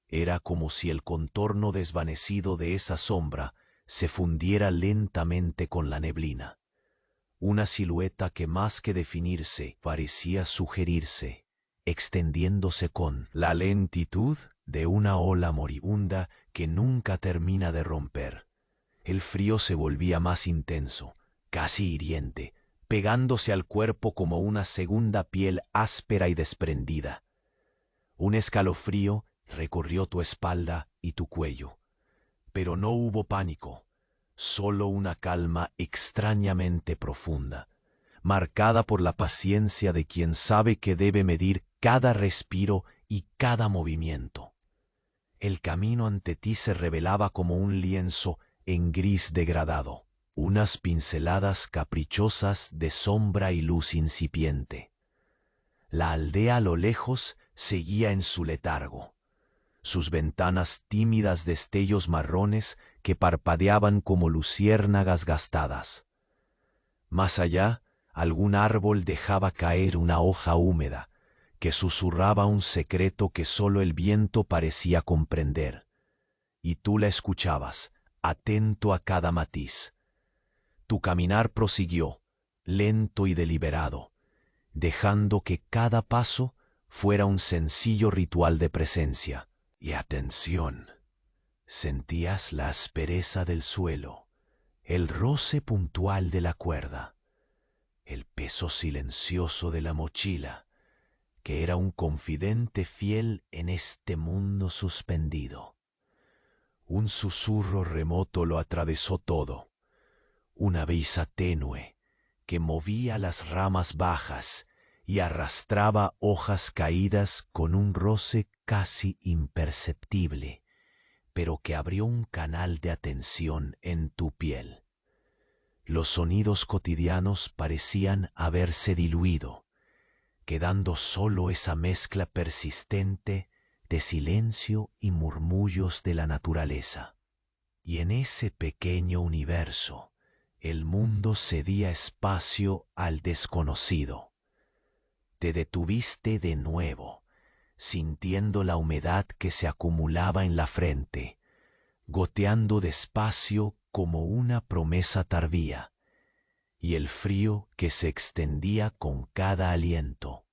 Era como si el contorno desvanecido de esa sombra se fundiera lentamente con la neblina. Una silueta que más que definirse parecía sugerirse, extendiéndose con la lentitud de una ola moribunda que nunca termina de romper. El frío se volvía más intenso, casi hiriente, pegándose al cuerpo como una segunda piel áspera y desprendida. Un escalofrío recorrió tu espalda y tu cuello, pero no hubo pánico, solo una calma extrañamente profunda, marcada por la paciencia de quien sabe que debe medir cada respiro y cada movimiento. El camino ante ti se revelaba como un lienzo en gris degradado, unas pinceladas caprichosas de sombra y luz incipiente. La aldea a lo lejos seguía en su letargo, sus ventanas tímidas destellos marrones que parpadeaban como luciérnagas gastadas. Más allá, algún árbol dejaba caer una hoja húmeda, que susurraba un secreto que solo el viento parecía comprender. Y tú la escuchabas, atento a cada matiz. Tu caminar prosiguió, lento y deliberado, dejando que cada paso fuera un sencillo ritual de presencia y atención. Sentías la aspereza del suelo, el roce puntual de la cuerda, el peso silencioso de la mochila, que era un confidente fiel en este mundo suspendido. Un susurro remoto lo atravesó todo, una brisa tenue que movía las ramas bajas y arrastraba hojas caídas con un roce casi imperceptible, pero que abrió un canal de atención en tu piel. Los sonidos cotidianos parecían haberse diluido, quedando solo esa mezcla persistente de silencio y murmullos de la naturaleza. Y en ese pequeño universo, el mundo cedía espacio al desconocido. Te detuviste de nuevo, sintiendo la humedad que se acumulaba en la frente, goteando despacio como una promesa tardía, y el frío que se extendía con cada aliento.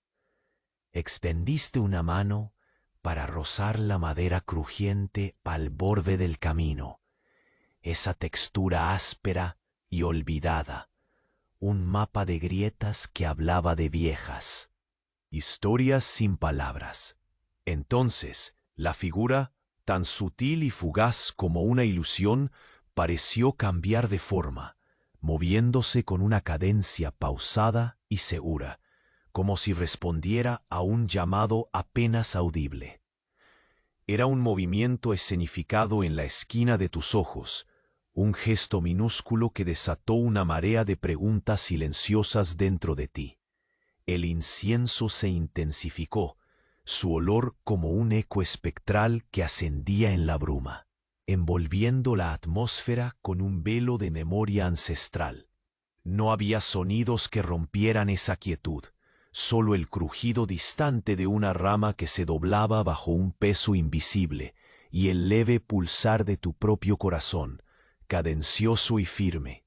Extendiste una mano para rozar la madera crujiente al borde del camino, esa textura áspera y olvidada, un mapa de grietas que hablaba de viejas. Historias sin palabras. Entonces, la figura, tan sutil y fugaz como una ilusión, pareció cambiar de forma, moviéndose con una cadencia pausada y segura, como si respondiera a un llamado apenas audible. Era un movimiento escenificado en la esquina de tus ojos, un gesto minúsculo que desató una marea de preguntas silenciosas dentro de ti. El incienso se intensificó, su olor como un eco espectral que ascendía en la bruma, envolviendo la atmósfera con un velo de memoria ancestral. No había sonidos que rompieran esa quietud, solo el crujido distante de una rama que se doblaba bajo un peso invisible y el leve pulsar de tu propio corazón, cadencioso y firme.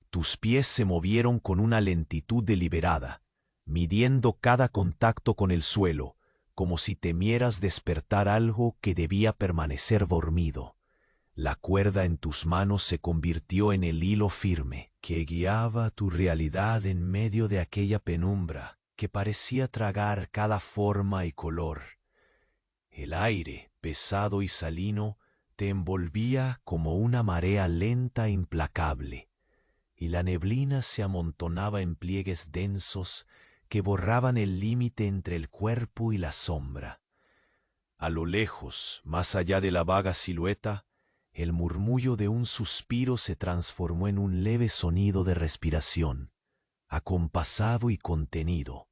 Tus pies se movieron con una lentitud deliberada, midiendo cada contacto con el suelo, como si temieras despertar algo que debía permanecer dormido. La cuerda en tus manos se convirtió en el hilo firme que guiaba tu realidad en medio de aquella penumbra que parecía tragar cada forma y color. El aire, pesado y salino, te envolvía como una marea lenta e implacable, y la neblina se amontonaba en pliegues densos que borraban el límite entre el cuerpo y la sombra. A lo lejos, más allá de la vaga silueta, el murmullo de un suspiro se transformó en un leve sonido de respiración, acompasado y contenido,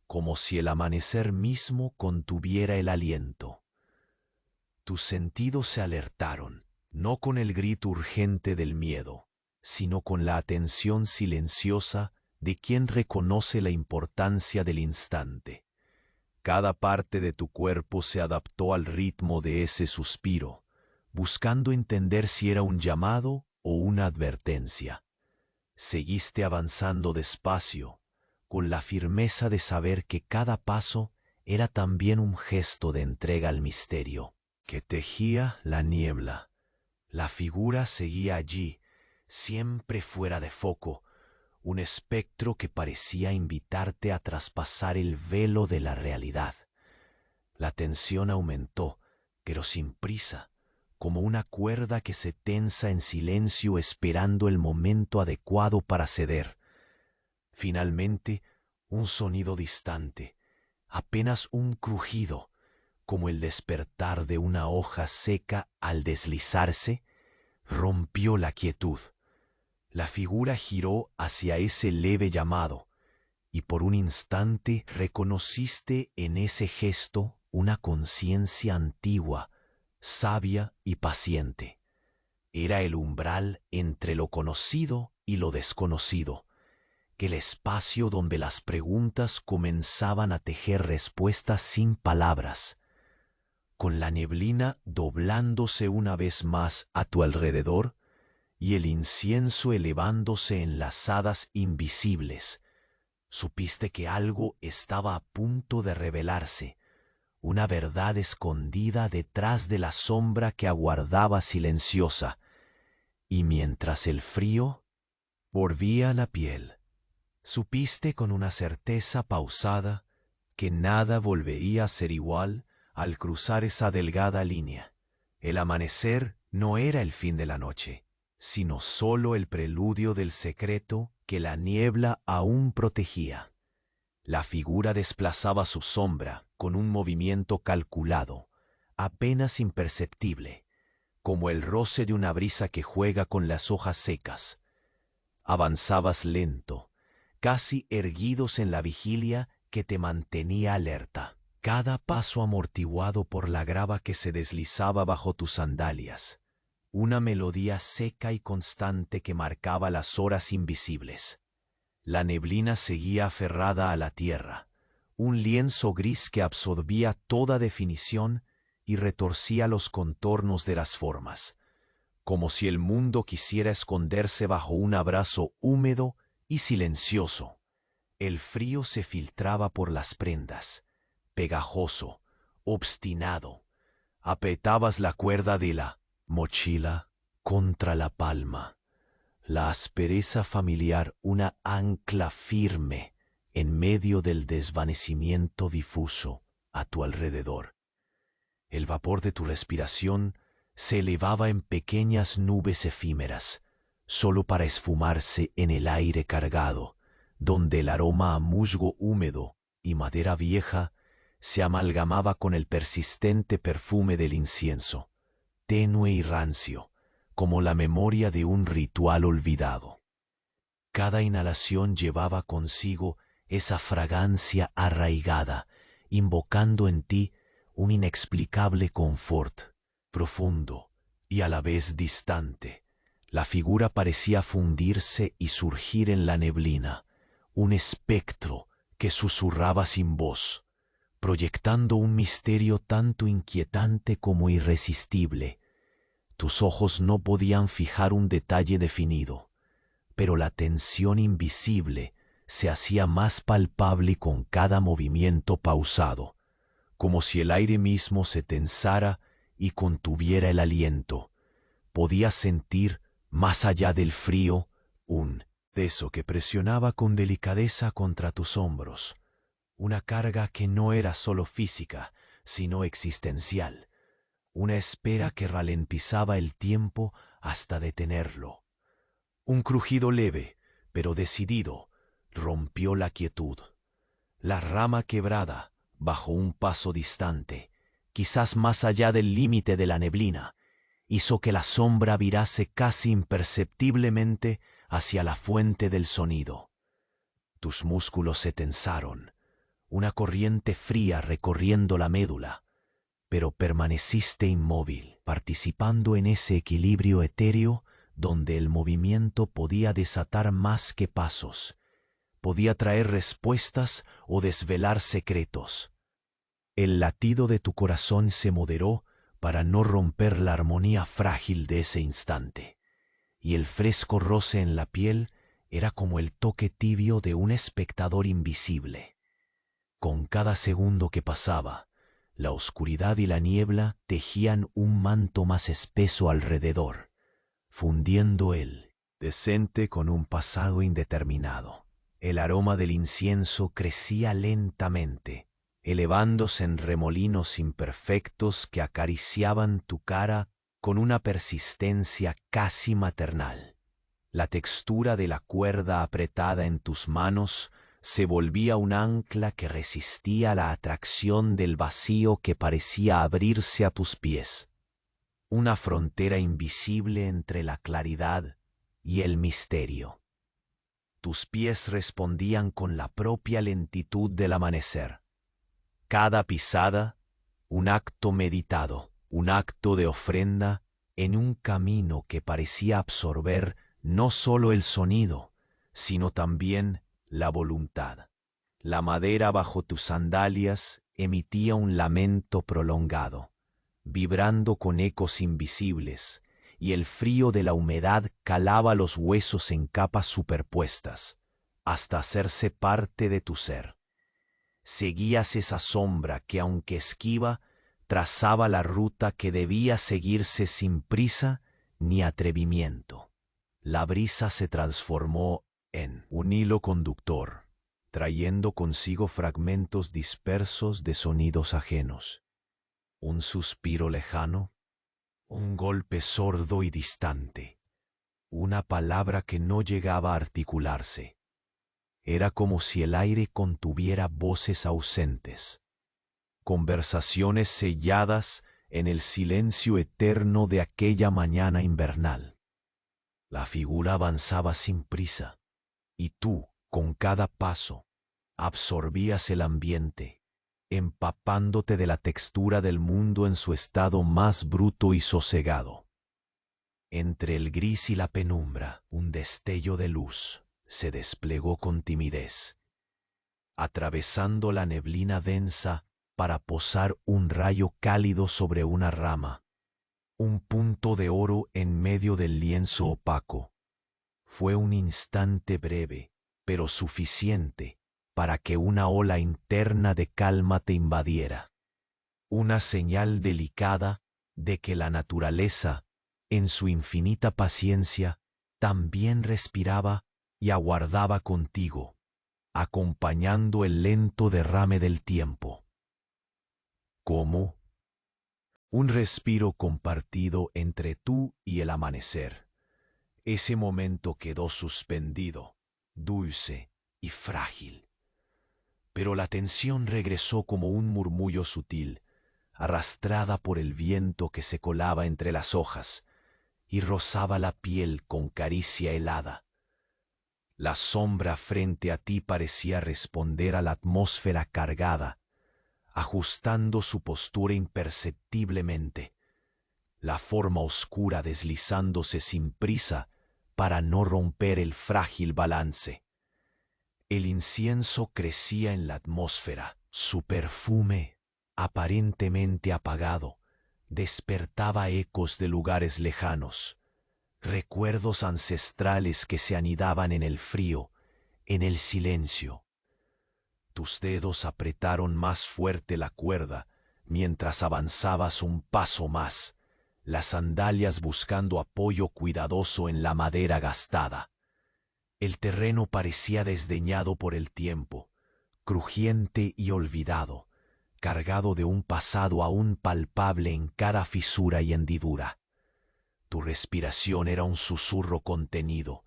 como si el amanecer mismo contuviera el aliento. Tus sentidos se alertaron, no con el grito urgente del miedo, sino con la atención silenciosa de quien reconoce la importancia del instante. Cada parte de tu cuerpo se adaptó al ritmo de ese suspiro, buscando entender si era un llamado o una advertencia. Seguiste avanzando despacio, con la firmeza de saber que cada paso era también un gesto de entrega al misterio que tejía la niebla. La figura seguía allí, siempre fuera de foco, un espectro que parecía invitarte a traspasar el velo de la realidad. La tensión aumentó, pero sin prisa, como una cuerda que se tensa en silencio esperando el momento adecuado para ceder. Finalmente, un sonido distante, apenas un crujido, como el despertar de una hoja seca al deslizarse, rompió la quietud. La figura giró hacia ese leve llamado, y por un instante reconociste en ese gesto una conciencia antigua, sabia y paciente. Era el umbral entre lo conocido y lo desconocido, el espacio donde las preguntas comenzaban a tejer respuestas sin palabras. Con la neblina doblándose una vez más a tu alrededor y el incienso elevándose en las hadas invisibles, supiste que algo estaba a punto de revelarse, una verdad escondida detrás de la sombra que aguardaba silenciosa, y mientras el frío volvía a la piel, supiste con una certeza pausada que nada volvería a ser igual al cruzar esa delgada línea. El amanecer no era el fin de la noche, sino solo el preludio del secreto que la niebla aún protegía. La figura desplazaba su sombra con un movimiento calculado, apenas imperceptible, como el roce de una brisa que juega con las hojas secas. Avanzabas lento, casi erguidos en la vigilia que te mantenía alerta, cada paso amortiguado por la grava que se deslizaba bajo tus sandalias, una melodía seca y constante que marcaba las horas invisibles. La neblina seguía aferrada a la tierra, un lienzo gris que absorbía toda definición y retorcía los contornos de las formas, como si el mundo quisiera esconderse bajo un abrazo húmedo y silencioso. El frío se filtraba por las prendas, pegajoso, obstinado. Apretabas la cuerda de la mochila contra la palma, la aspereza familiar una ancla firme en medio del desvanecimiento difuso a tu alrededor. El vapor de tu respiración se elevaba en pequeñas nubes efímeras, solo para esfumarse en el aire cargado, donde el aroma a musgo húmedo y madera vieja se amalgamaba con el persistente perfume del incienso, tenue y rancio, como la memoria de un ritual olvidado. Cada inhalación llevaba consigo esa fragancia arraigada, invocando en ti un inexplicable confort, profundo y a la vez distante. La figura parecía fundirse y surgir en la neblina, un espectro que susurraba sin voz, proyectando un misterio tanto inquietante como irresistible. Tus ojos no podían fijar un detalle definido, pero la tensión invisible se hacía más palpable con cada movimiento pausado, como si el aire mismo se tensara y contuviera el aliento. Podías sentir, más allá del frío, un peso que presionaba con delicadeza contra tus hombros, una carga que no era solo física, sino existencial, una espera que ralentizaba el tiempo hasta detenerlo. Un crujido leve, pero decidido, rompió la quietud. La rama quebrada, bajo un paso distante, quizás más allá del límite de la neblina, hizo que la sombra virase casi imperceptiblemente hacia la fuente del sonido. Tus músculos se tensaron, una corriente fría recorriendo la médula, pero permaneciste inmóvil, participando en ese equilibrio etéreo donde el movimiento podía desatar más que pasos, podía traer respuestas o desvelar secretos. El latido de tu corazón se moderó para no romper la armonía frágil de ese instante, y el fresco roce en la piel era como el toque tibio de un espectador invisible. Con cada segundo que pasaba, la oscuridad y la niebla tejían un manto más espeso alrededor, fundiendo el presente con un pasado indeterminado. El aroma del incienso crecía lentamente, elevándose en remolinos imperfectos que acariciaban tu cara con una persistencia casi maternal. La textura de la cuerda apretada en tus manos se volvía un ancla que resistía la atracción del vacío que parecía abrirse a tus pies. Una frontera invisible entre la claridad y el misterio. Tus pies respondían con la propia lentitud del amanecer. Cada pisada, un acto meditado, un acto de ofrenda en un camino que parecía absorber no solo el sonido, sino también la voluntad. La madera bajo tus sandalias emitía un lamento prolongado, vibrando con ecos invisibles, y el frío de la humedad calaba los huesos en capas superpuestas, hasta hacerse parte de tu ser. Seguías esa sombra que, aunque esquiva, trazaba la ruta que debía seguirse sin prisa ni atrevimiento. La brisa se transformó en un hilo conductor, trayendo consigo fragmentos dispersos de sonidos ajenos. Un suspiro lejano, un golpe sordo y distante, una palabra que no llegaba a articularse. Era como si el aire contuviera voces ausentes, conversaciones selladas en el silencio eterno de aquella mañana invernal. La figura avanzaba sin prisa, y tú, con cada paso, absorbías el ambiente, empapándote de la textura del mundo en su estado más bruto y sosegado. Entre el gris y la penumbra, un destello de luz se desplegó con timidez, atravesando la neblina densa para posar un rayo cálido sobre una rama, un punto de oro en medio del lienzo opaco. Fue un instante breve, pero suficiente para que una ola interna de calma te invadiera. Una señal delicada de que la naturaleza, en su infinita paciencia, también respiraba y aguardaba contigo, acompañando el lento derrame del tiempo. Como un respiro compartido entre tú y el amanecer. Ese momento quedó suspendido, dulce y frágil. Pero la tensión regresó como un murmullo sutil, arrastrada por el viento que se colaba entre las hojas y rozaba la piel con caricia helada. La sombra frente a ti parecía responder a la atmósfera cargada, ajustando su postura imperceptiblemente, la forma oscura deslizándose sin prisa para no romper el frágil balance. El incienso crecía en la atmósfera, su perfume, aparentemente apagado, despertaba ecos de lugares lejanos, recuerdos ancestrales que se anidaban en el frío, en el silencio. Tus dedos apretaron más fuerte la cuerda mientras avanzabas un paso más, las sandalias buscando apoyo cuidadoso en la madera gastada. El terreno parecía desdeñado por el tiempo, crujiente y olvidado, cargado de un pasado aún palpable en cada fisura y hendidura. Tu respiración era un susurro contenido,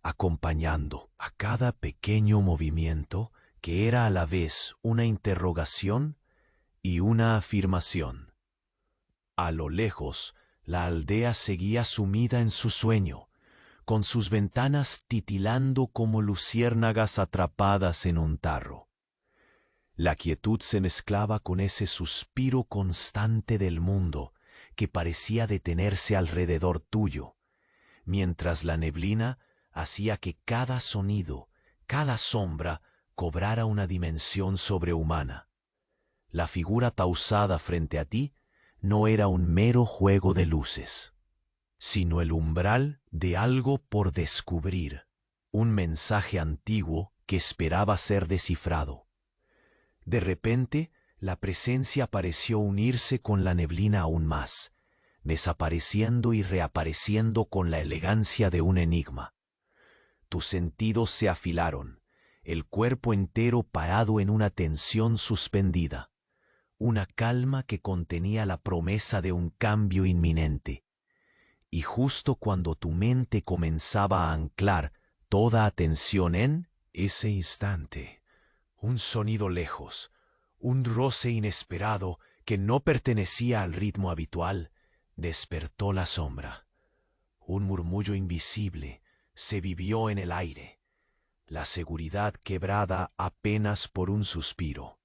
acompañando a cada pequeño movimiento que era a la vez una interrogación y una afirmación. A lo lejos, la aldea seguía sumida en su sueño, con sus ventanas titilando como luciérnagas atrapadas en un tarro. La quietud se mezclaba con ese suspiro constante del mundo que parecía detenerse alrededor tuyo, mientras la neblina hacía que cada sonido, cada sombra, cobrara una dimensión sobrehumana. La figura tausada frente a ti no era un mero juego de luces, sino el umbral de algo por descubrir, un mensaje antiguo que esperaba ser descifrado. De repente, la presencia pareció unirse con la neblina aún más, desapareciendo y reapareciendo con la elegancia de un enigma. Tus sentidos se afilaron, el cuerpo entero parado en una tensión suspendida, una calma que contenía la promesa de un cambio inminente. Y justo cuando tu mente comenzaba a anclar toda atención en ese instante, un sonido lejos, un roce inesperado que no pertenecía al ritmo habitual, despertó la sombra. Un murmullo invisible se vivió en el aire, la seguridad quebrada apenas por un suspiro.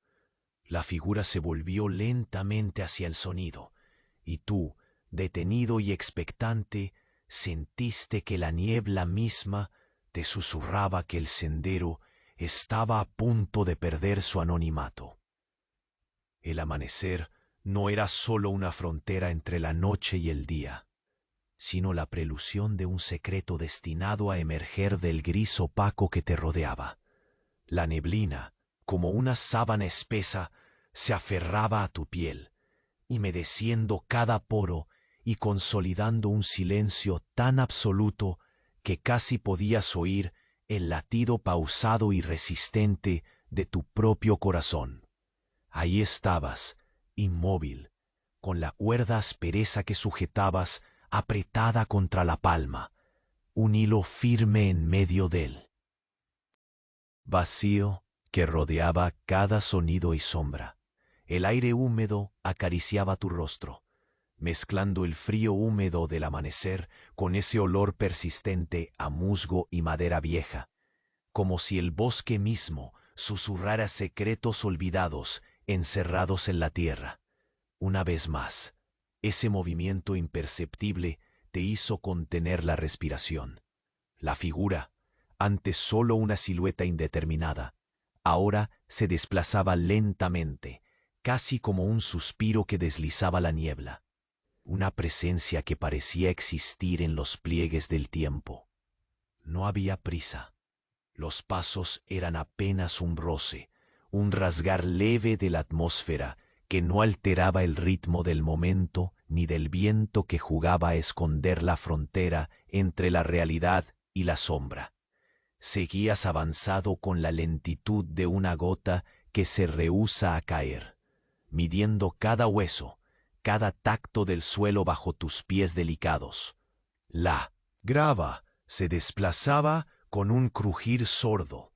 La figura se volvió lentamente hacia el sonido, y tú, detenido y expectante, sentiste que la niebla misma te susurraba que el sendero estaba a punto de perder su anonimato. El amanecer no era solo una frontera entre la noche y el día, sino la prelusión de un secreto destinado a emerger del gris opaco que te rodeaba. La neblina, como una sábana espesa, se aferraba a tu piel, humedeciendo cada poro y consolidando un silencio tan absoluto que casi podías oír el latido pausado y resistente de tu propio corazón. Ahí estabas, inmóvil, con la cuerda aspereza que sujetabas apretada contra la palma, un hilo firme en medio del vacío que rodeaba cada sonido y sombra. El aire húmedo acariciaba tu rostro, mezclando el frío húmedo del amanecer con ese olor persistente a musgo y madera vieja, como si el bosque mismo susurrara secretos olvidados encerrados en la tierra. Una vez más, ese movimiento imperceptible te hizo contener la respiración. La figura, antes solo una silueta indeterminada, ahora se desplazaba lentamente, casi como un suspiro que deslizaba la niebla. Una presencia que parecía existir en los pliegues del tiempo. No había prisa. Los pasos eran apenas un roce, un rasgar leve de la atmósfera que no alteraba el ritmo del momento ni del viento que jugaba a esconder la frontera entre la realidad y la sombra. Seguías avanzado con la lentitud de una gota que se rehúsa a caer, midiendo cada hueso, cada tacto del suelo bajo tus pies delicados. La grava se desplazaba con un crujir sordo,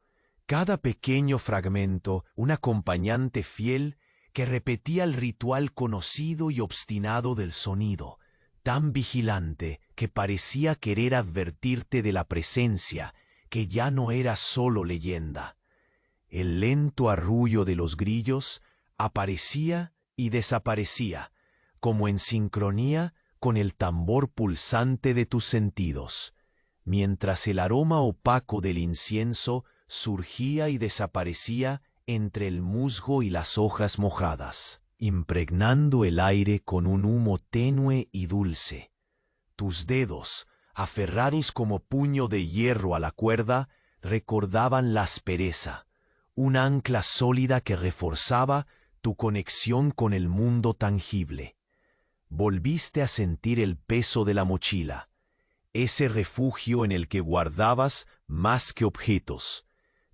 cada pequeño fragmento un acompañante fiel que repetía el ritual conocido y obstinado del sonido, tan vigilante que parecía querer advertirte de la presencia que ya no era solo leyenda. El lento arrullo de los grillos aparecía y desaparecía, como en sincronía con el tambor pulsante de tus sentidos, mientras el aroma opaco del incienso surgía y desaparecía entre el musgo y las hojas mojadas, impregnando el aire con un humo tenue y dulce. Tus dedos, aferrados como puño de hierro a la cuerda, recordaban la aspereza, un ancla sólida que reforzaba tu conexión con el mundo tangible. Volviste a sentir el peso de la mochila, ese refugio en el que guardabas más que objetos.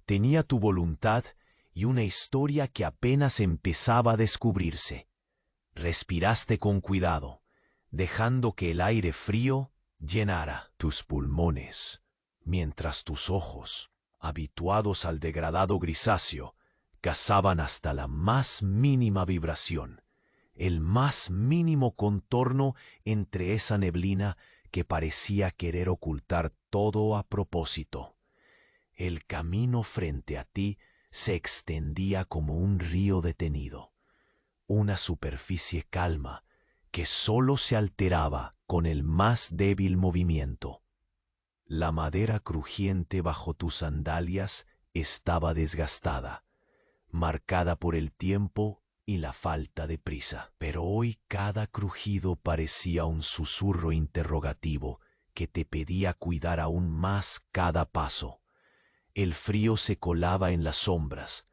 Tenía tu voluntad y una historia que apenas empezaba a descubrirse. Respiraste con cuidado, dejando que el aire frío llenara tus pulmones, mientras tus ojos, habituados al degradado grisáceo, cazaban hasta la más mínima vibración, el más mínimo contorno entre esa neblina que parecía querer ocultar todo a propósito. El camino frente a ti se extendía como un río detenido, una superficie calma que solo se alteraba con el más débil movimiento. La madera crujiente bajo tus sandalias estaba desgastada, marcada por el tiempo y la falta de prisa. Pero hoy cada crujido parecía un susurro interrogativo que te pedía cuidar aún más cada paso. El frío se colaba en las sombras,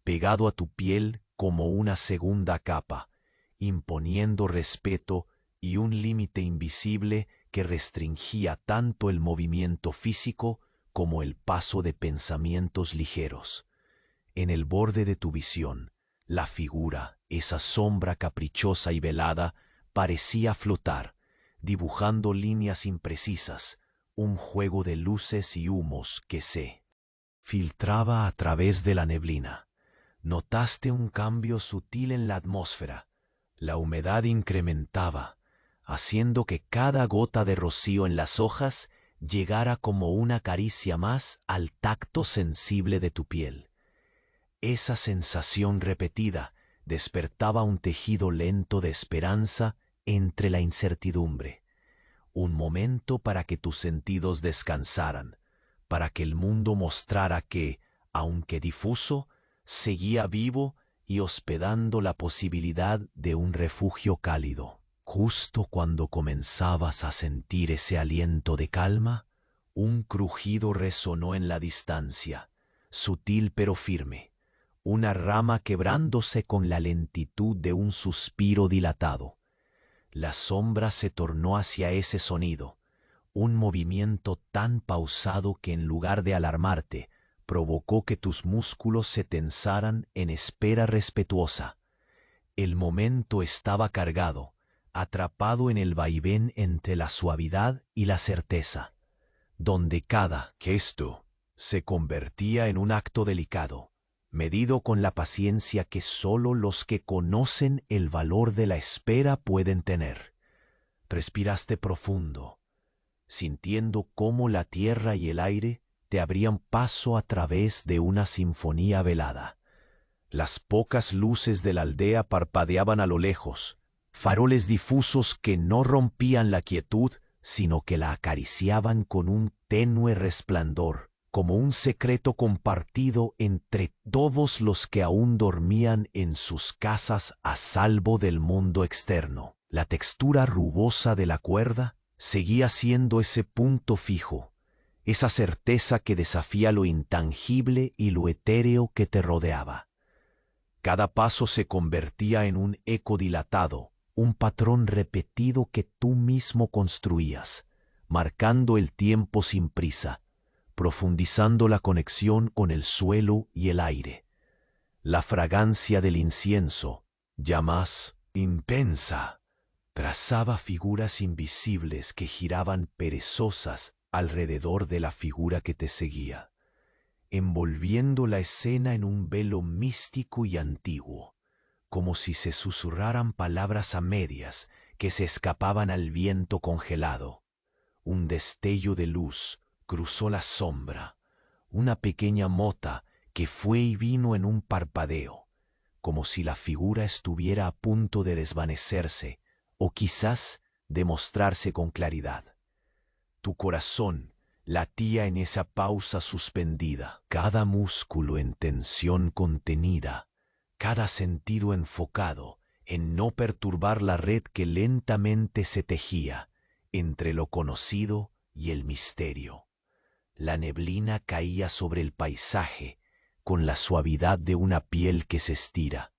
pegado a tu piel como una segunda capa, imponiendo respeto y un límite invisible que restringía tanto el movimiento físico como el paso de pensamientos ligeros. En el borde de tu visión, la figura, esa sombra caprichosa y velada, parecía flotar, dibujando líneas imprecisas, un juego de luces y humos que se filtraba a través de la neblina. Notaste un cambio sutil en la atmósfera. La humedad incrementaba, haciendo que cada gota de rocío en las hojas llegara como una caricia más al tacto sensible de tu piel. Esa sensación repetida despertaba un tejido lento de esperanza entre la incertidumbre. Un momento para que tus sentidos descansaran, para que el mundo mostrara que, aunque difuso, seguía vivo y hospedando la posibilidad de un refugio cálido. Justo cuando comenzabas a sentir ese aliento de calma, un crujido resonó en la distancia, sutil pero firme, una rama quebrándose con la lentitud de un suspiro dilatado. La sombra se tornó hacia ese sonido, un movimiento tan pausado que en lugar de alarmarte, provocó que tus músculos se tensaran en espera respetuosa. El momento estaba cargado, atrapado en el vaivén entre la suavidad y la certeza, donde cada gesto se convertía en un acto delicado, medido con la paciencia que solo los que conocen el valor de la espera pueden tener. Respiraste profundo, sintiendo cómo la tierra y el aire te abrían paso a través de una sinfonía velada. Las pocas luces de la aldea parpadeaban a lo lejos, faroles difusos que no rompían la quietud, sino que la acariciaban con un tenue resplandor, como un secreto compartido entre todos los que aún dormían en sus casas a salvo del mundo externo. La textura rugosa de la cuerda seguía siendo ese punto fijo, esa certeza que desafía lo intangible y lo etéreo que te rodeaba. Cada paso se convertía en un eco dilatado, un patrón repetido que tú mismo construías, marcando el tiempo sin prisa, profundizando la conexión con el suelo y el aire. La fragancia del incienso, ya más intensa, trazaba figuras invisibles que giraban perezosas alrededor de la figura que te seguía, envolviendo la escena en un velo místico y antiguo, como si se susurraran palabras a medias que se escapaban al viento congelado. Un destello de luz cruzó la sombra, una pequeña mota que fue y vino en un parpadeo, como si la figura estuviera a punto de desvanecerse o quizás de mostrarse con claridad. Tu corazón latía en esa pausa suspendida, cada músculo en tensión contenida, cada sentido enfocado en no perturbar la red que lentamente se tejía entre lo conocido y el misterio. La neblina caía sobre el paisaje con la suavidad de una piel que se estira,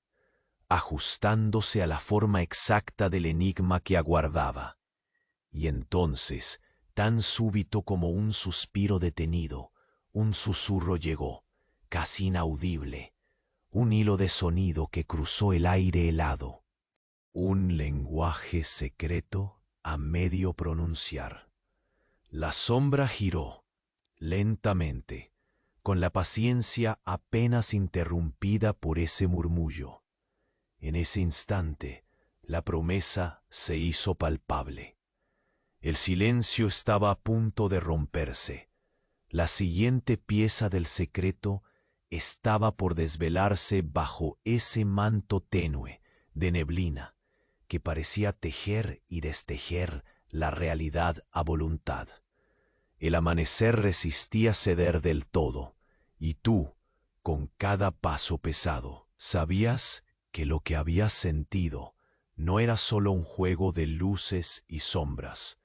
ajustándose a la forma exacta del enigma que aguardaba. Y entonces, tan súbito como un suspiro detenido, un susurro llegó, casi inaudible, un hilo de sonido que cruzó el aire helado, un lenguaje secreto a medio pronunciar. La sombra giró, lentamente, con la paciencia apenas interrumpida por ese murmullo. En ese instante, la promesa se hizo palpable. El silencio estaba a punto de romperse. La siguiente pieza del secreto estaba por desvelarse bajo ese manto tenue de neblina que parecía tejer y destejer la realidad a voluntad. El amanecer resistía ceder del todo, y tú, con cada paso pesado, sabías que lo que habías sentido no era solo un juego de luces y sombras,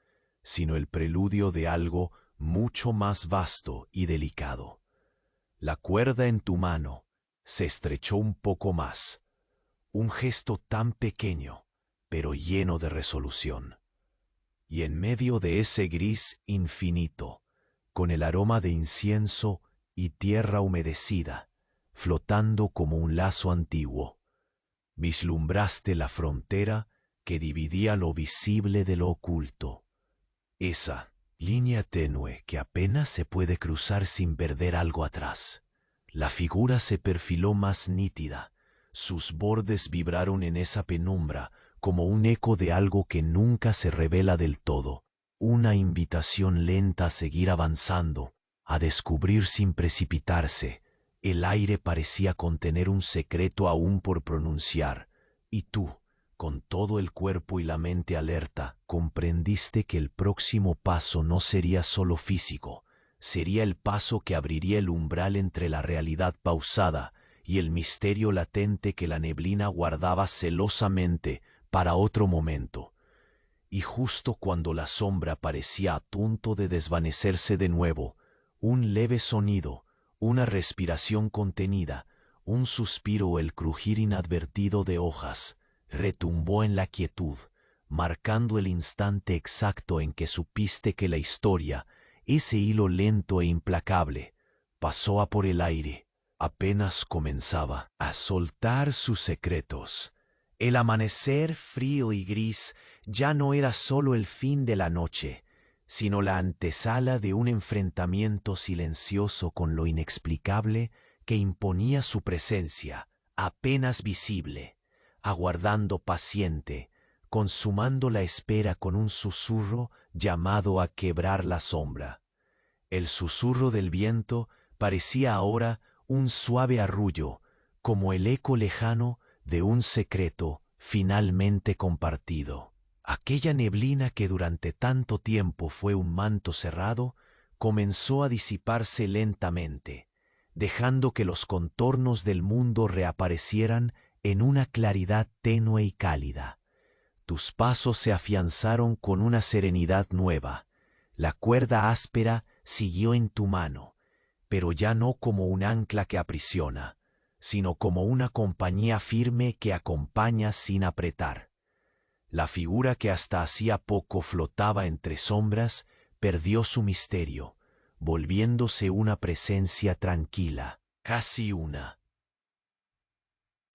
sino el preludio de algo mucho más vasto y delicado. La cuerda en tu mano se estrechó un poco más, un gesto tan pequeño, pero lleno de resolución. Y en medio de ese gris infinito, con el aroma de incienso y tierra humedecida, flotando como un lazo antiguo, vislumbraste la frontera que dividía lo visible de lo oculto. Esa línea tenue que apenas se puede cruzar sin perder algo atrás. La figura se perfiló más nítida. Sus bordes vibraron en esa penumbra como un eco de algo que nunca se revela del todo. Una invitación lenta a seguir avanzando, a descubrir sin precipitarse. El aire parecía contener un secreto aún por pronunciar. Y tú, con todo el cuerpo y la mente alerta, comprendiste que el próximo paso no sería solo físico, sería el paso que abriría el umbral entre la realidad pausada y el misterio latente que la neblina guardaba celosamente para otro momento. Y justo cuando la sombra parecía a punto de desvanecerse de nuevo, un leve sonido, una respiración contenida, un suspiro o el crujir inadvertido de hojas, retumbó en la quietud, marcando el instante exacto en que supiste que la historia, ese hilo lento e implacable, pasó a por el aire, apenas comenzaba a soltar sus secretos. El amanecer frío y gris ya no era solo el fin de la noche, sino la antesala de un enfrentamiento silencioso con lo inexplicable que imponía su presencia, apenas visible, aguardando paciente, consumando la espera con un susurro llamado a quebrar la sombra. El susurro del viento parecía ahora un suave arrullo, como el eco lejano de un secreto finalmente compartido. Aquella neblina que durante tanto tiempo fue un manto cerrado, comenzó a disiparse lentamente, dejando que los contornos del mundo reaparecieran en una claridad tenue y cálida. Tus pasos se afianzaron con una serenidad nueva. La cuerda áspera siguió en tu mano, pero ya no como un ancla que aprisiona, sino como una compañía firme que acompaña sin apretar. La figura que hasta hacía poco flotaba entre sombras perdió su misterio, volviéndose una presencia tranquila, casi una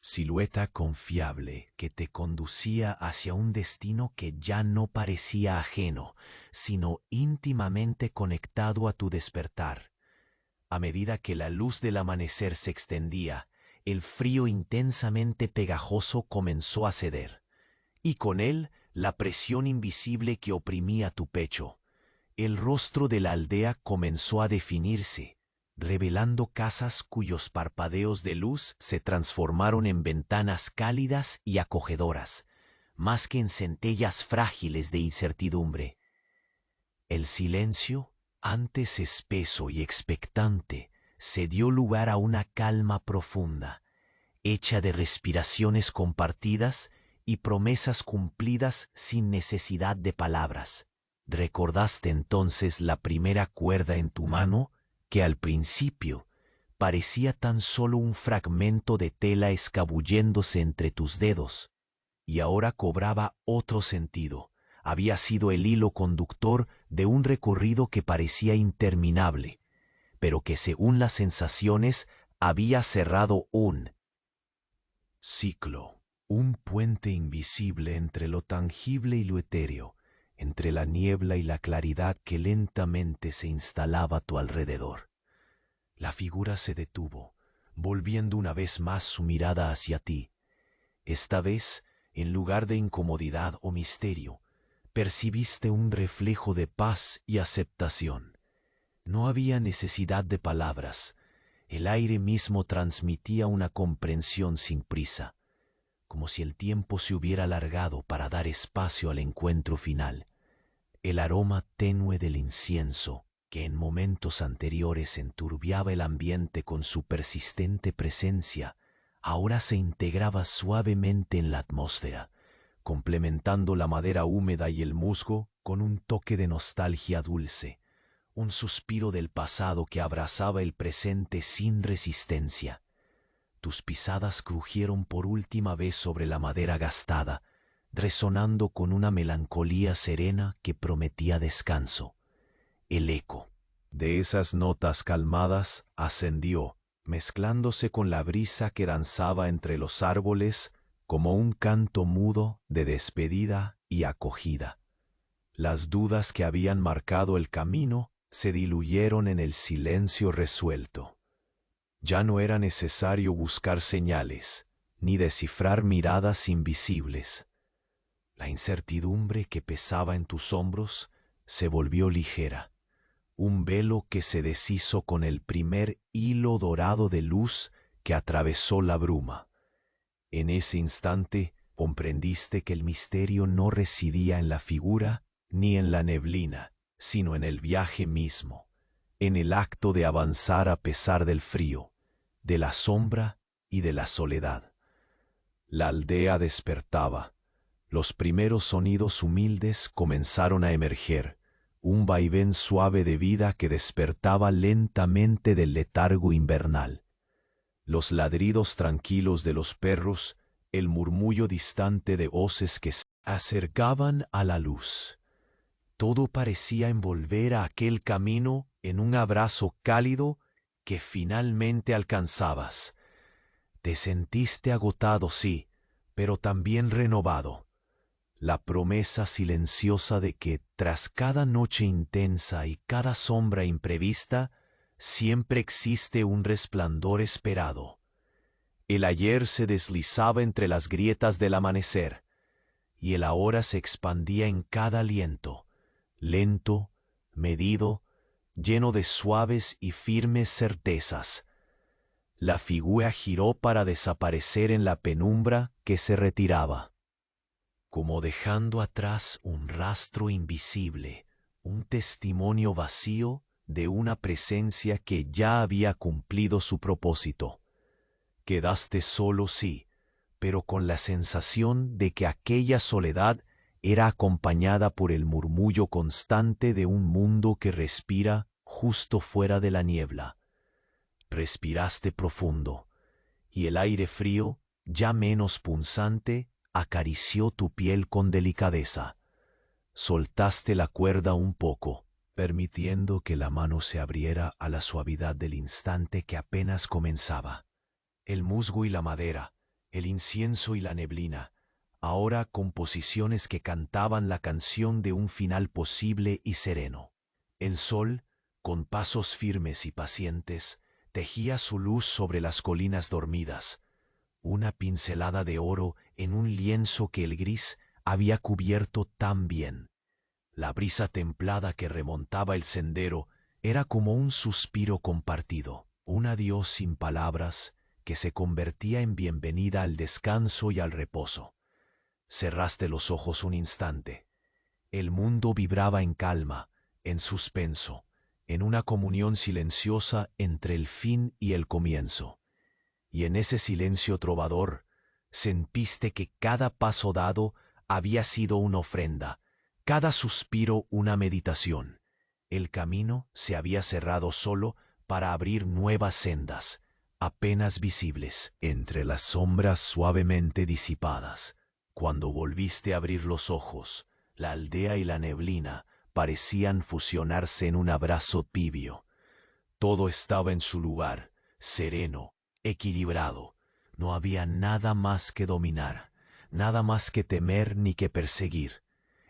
silueta confiable que te conducía hacia un destino que ya no parecía ajeno, sino íntimamente conectado a tu despertar. A medida que la luz del amanecer se extendía, el frío intensamente pegajoso comenzó a ceder, y con él la presión invisible que oprimía tu pecho. El rostro de la aldea comenzó a definirse, revelando casas cuyos parpadeos de luz se transformaron en ventanas cálidas y acogedoras, más que en centellas frágiles de incertidumbre. El silencio, antes espeso y expectante, se dio lugar a una calma profunda, hecha de respiraciones compartidas y promesas cumplidas sin necesidad de palabras. ¿Recordaste entonces la primera cuerda en tu mano, que al principio parecía tan solo un fragmento de tela escabulléndose entre tus dedos, y ahora cobraba otro sentido? Había sido el hilo conductor de un recorrido que parecía interminable, pero que según las sensaciones había cerrado un ciclo, un puente invisible entre lo tangible y lo etéreo, entre la niebla y la claridad que lentamente se instalaba a tu alrededor. La figura se detuvo, volviendo una vez más su mirada hacia ti. Esta vez, en lugar de incomodidad o misterio, percibiste un reflejo de paz y aceptación. No había necesidad de palabras. El aire mismo transmitía una comprensión sin prisa, como si el tiempo se hubiera alargado para dar espacio al encuentro final. El aroma tenue del incienso, que en momentos anteriores enturbiaba el ambiente con su persistente presencia, ahora se integraba suavemente en la atmósfera, complementando la madera húmeda y el musgo con un toque de nostalgia dulce, un suspiro del pasado que abrazaba el presente sin resistencia. Tus pisadas crujieron por última vez sobre la madera gastada, resonando con una melancolía serena que prometía descanso. El eco de esas notas calmadas ascendió, mezclándose con la brisa que danzaba entre los árboles como un canto mudo de despedida y acogida. Las dudas que habían marcado el camino se diluyeron en el silencio resuelto. Ya no era necesario buscar señales, ni descifrar miradas invisibles. La incertidumbre que pesaba en tus hombros se volvió ligera, un velo que se deshizo con el primer hilo dorado de luz que atravesó la bruma. En ese instante comprendiste que el misterio no residía en la figura ni en la neblina, sino en el viaje mismo, en el acto de avanzar a pesar del frío, de la sombra y de la soledad. La aldea despertaba. Los primeros sonidos humildes comenzaron a emerger, un vaivén suave de vida que despertaba lentamente del letargo invernal. Los ladridos tranquilos de los perros, el murmullo distante de voces que se acercaban a la luz. Todo parecía envolver a aquel camino en un abrazo cálido que finalmente alcanzabas. Te sentiste agotado, sí, pero también renovado. La promesa silenciosa de que tras cada noche intensa y cada sombra imprevista, siempre existe un resplandor esperado. El ayer se deslizaba entre las grietas del amanecer, y el ahora se expandía en cada aliento, lento, medido, lleno de suaves y firmes certezas. La figura giró para desaparecer en la penumbra que se retiraba, como dejando atrás un rastro invisible, un testimonio vacío de una presencia que ya había cumplido su propósito. Quedaste solo, sí, pero con la sensación de que aquella soledad era acompañada por el murmullo constante de un mundo que respira justo fuera de la niebla. Respiraste profundo, y el aire frío, ya menos punzante, acarició tu piel con delicadeza. Soltaste la cuerda un poco, permitiendo que la mano se abriera a la suavidad del instante que apenas comenzaba. El musgo y la madera, el incienso y la neblina, ahora composiciones que cantaban la canción de un final posible y sereno. El sol, con pasos firmes y pacientes, tejía su luz sobre las colinas dormidas, una pincelada de oro en un lienzo que el gris había cubierto tan bien. La brisa templada que remontaba el sendero era como un suspiro compartido, un adiós sin palabras que se convertía en bienvenida al descanso y al reposo. Cerraste los ojos un instante. El mundo vibraba en calma, en suspenso, en una comunión silenciosa entre el fin y el comienzo. Y en ese silencio trovador, sentiste que cada paso dado había sido una ofrenda, cada suspiro una meditación. El camino se había cerrado solo para abrir nuevas sendas, apenas visibles, entre las sombras suavemente disipadas. Cuando volviste a abrir los ojos, la aldea y la neblina parecían fusionarse en un abrazo tibio. Todo estaba en su lugar, sereno, equilibrado. No había nada más que dominar, nada más que temer ni que perseguir.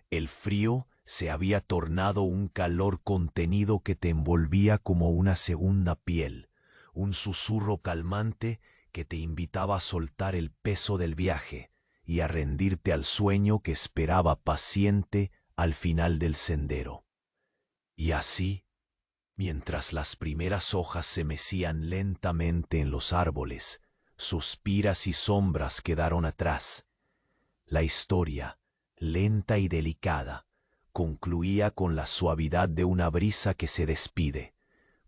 El frío se había tornado un calor contenido que te envolvía como una segunda piel, un susurro calmante que te invitaba a soltar el peso del viaje y a rendirte al sueño que esperaba paciente al final del sendero. Y así, mientras las primeras hojas se mecían lentamente en los árboles, suspiras y sombras quedaron atrás. La historia, lenta y delicada, concluía con la suavidad de una brisa que se despide,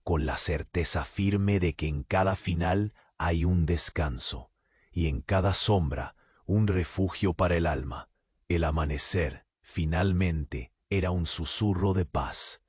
con la certeza firme de que en cada final hay un descanso, y en cada sombra un refugio para el alma. El amanecer, finalmente, era un susurro de paz.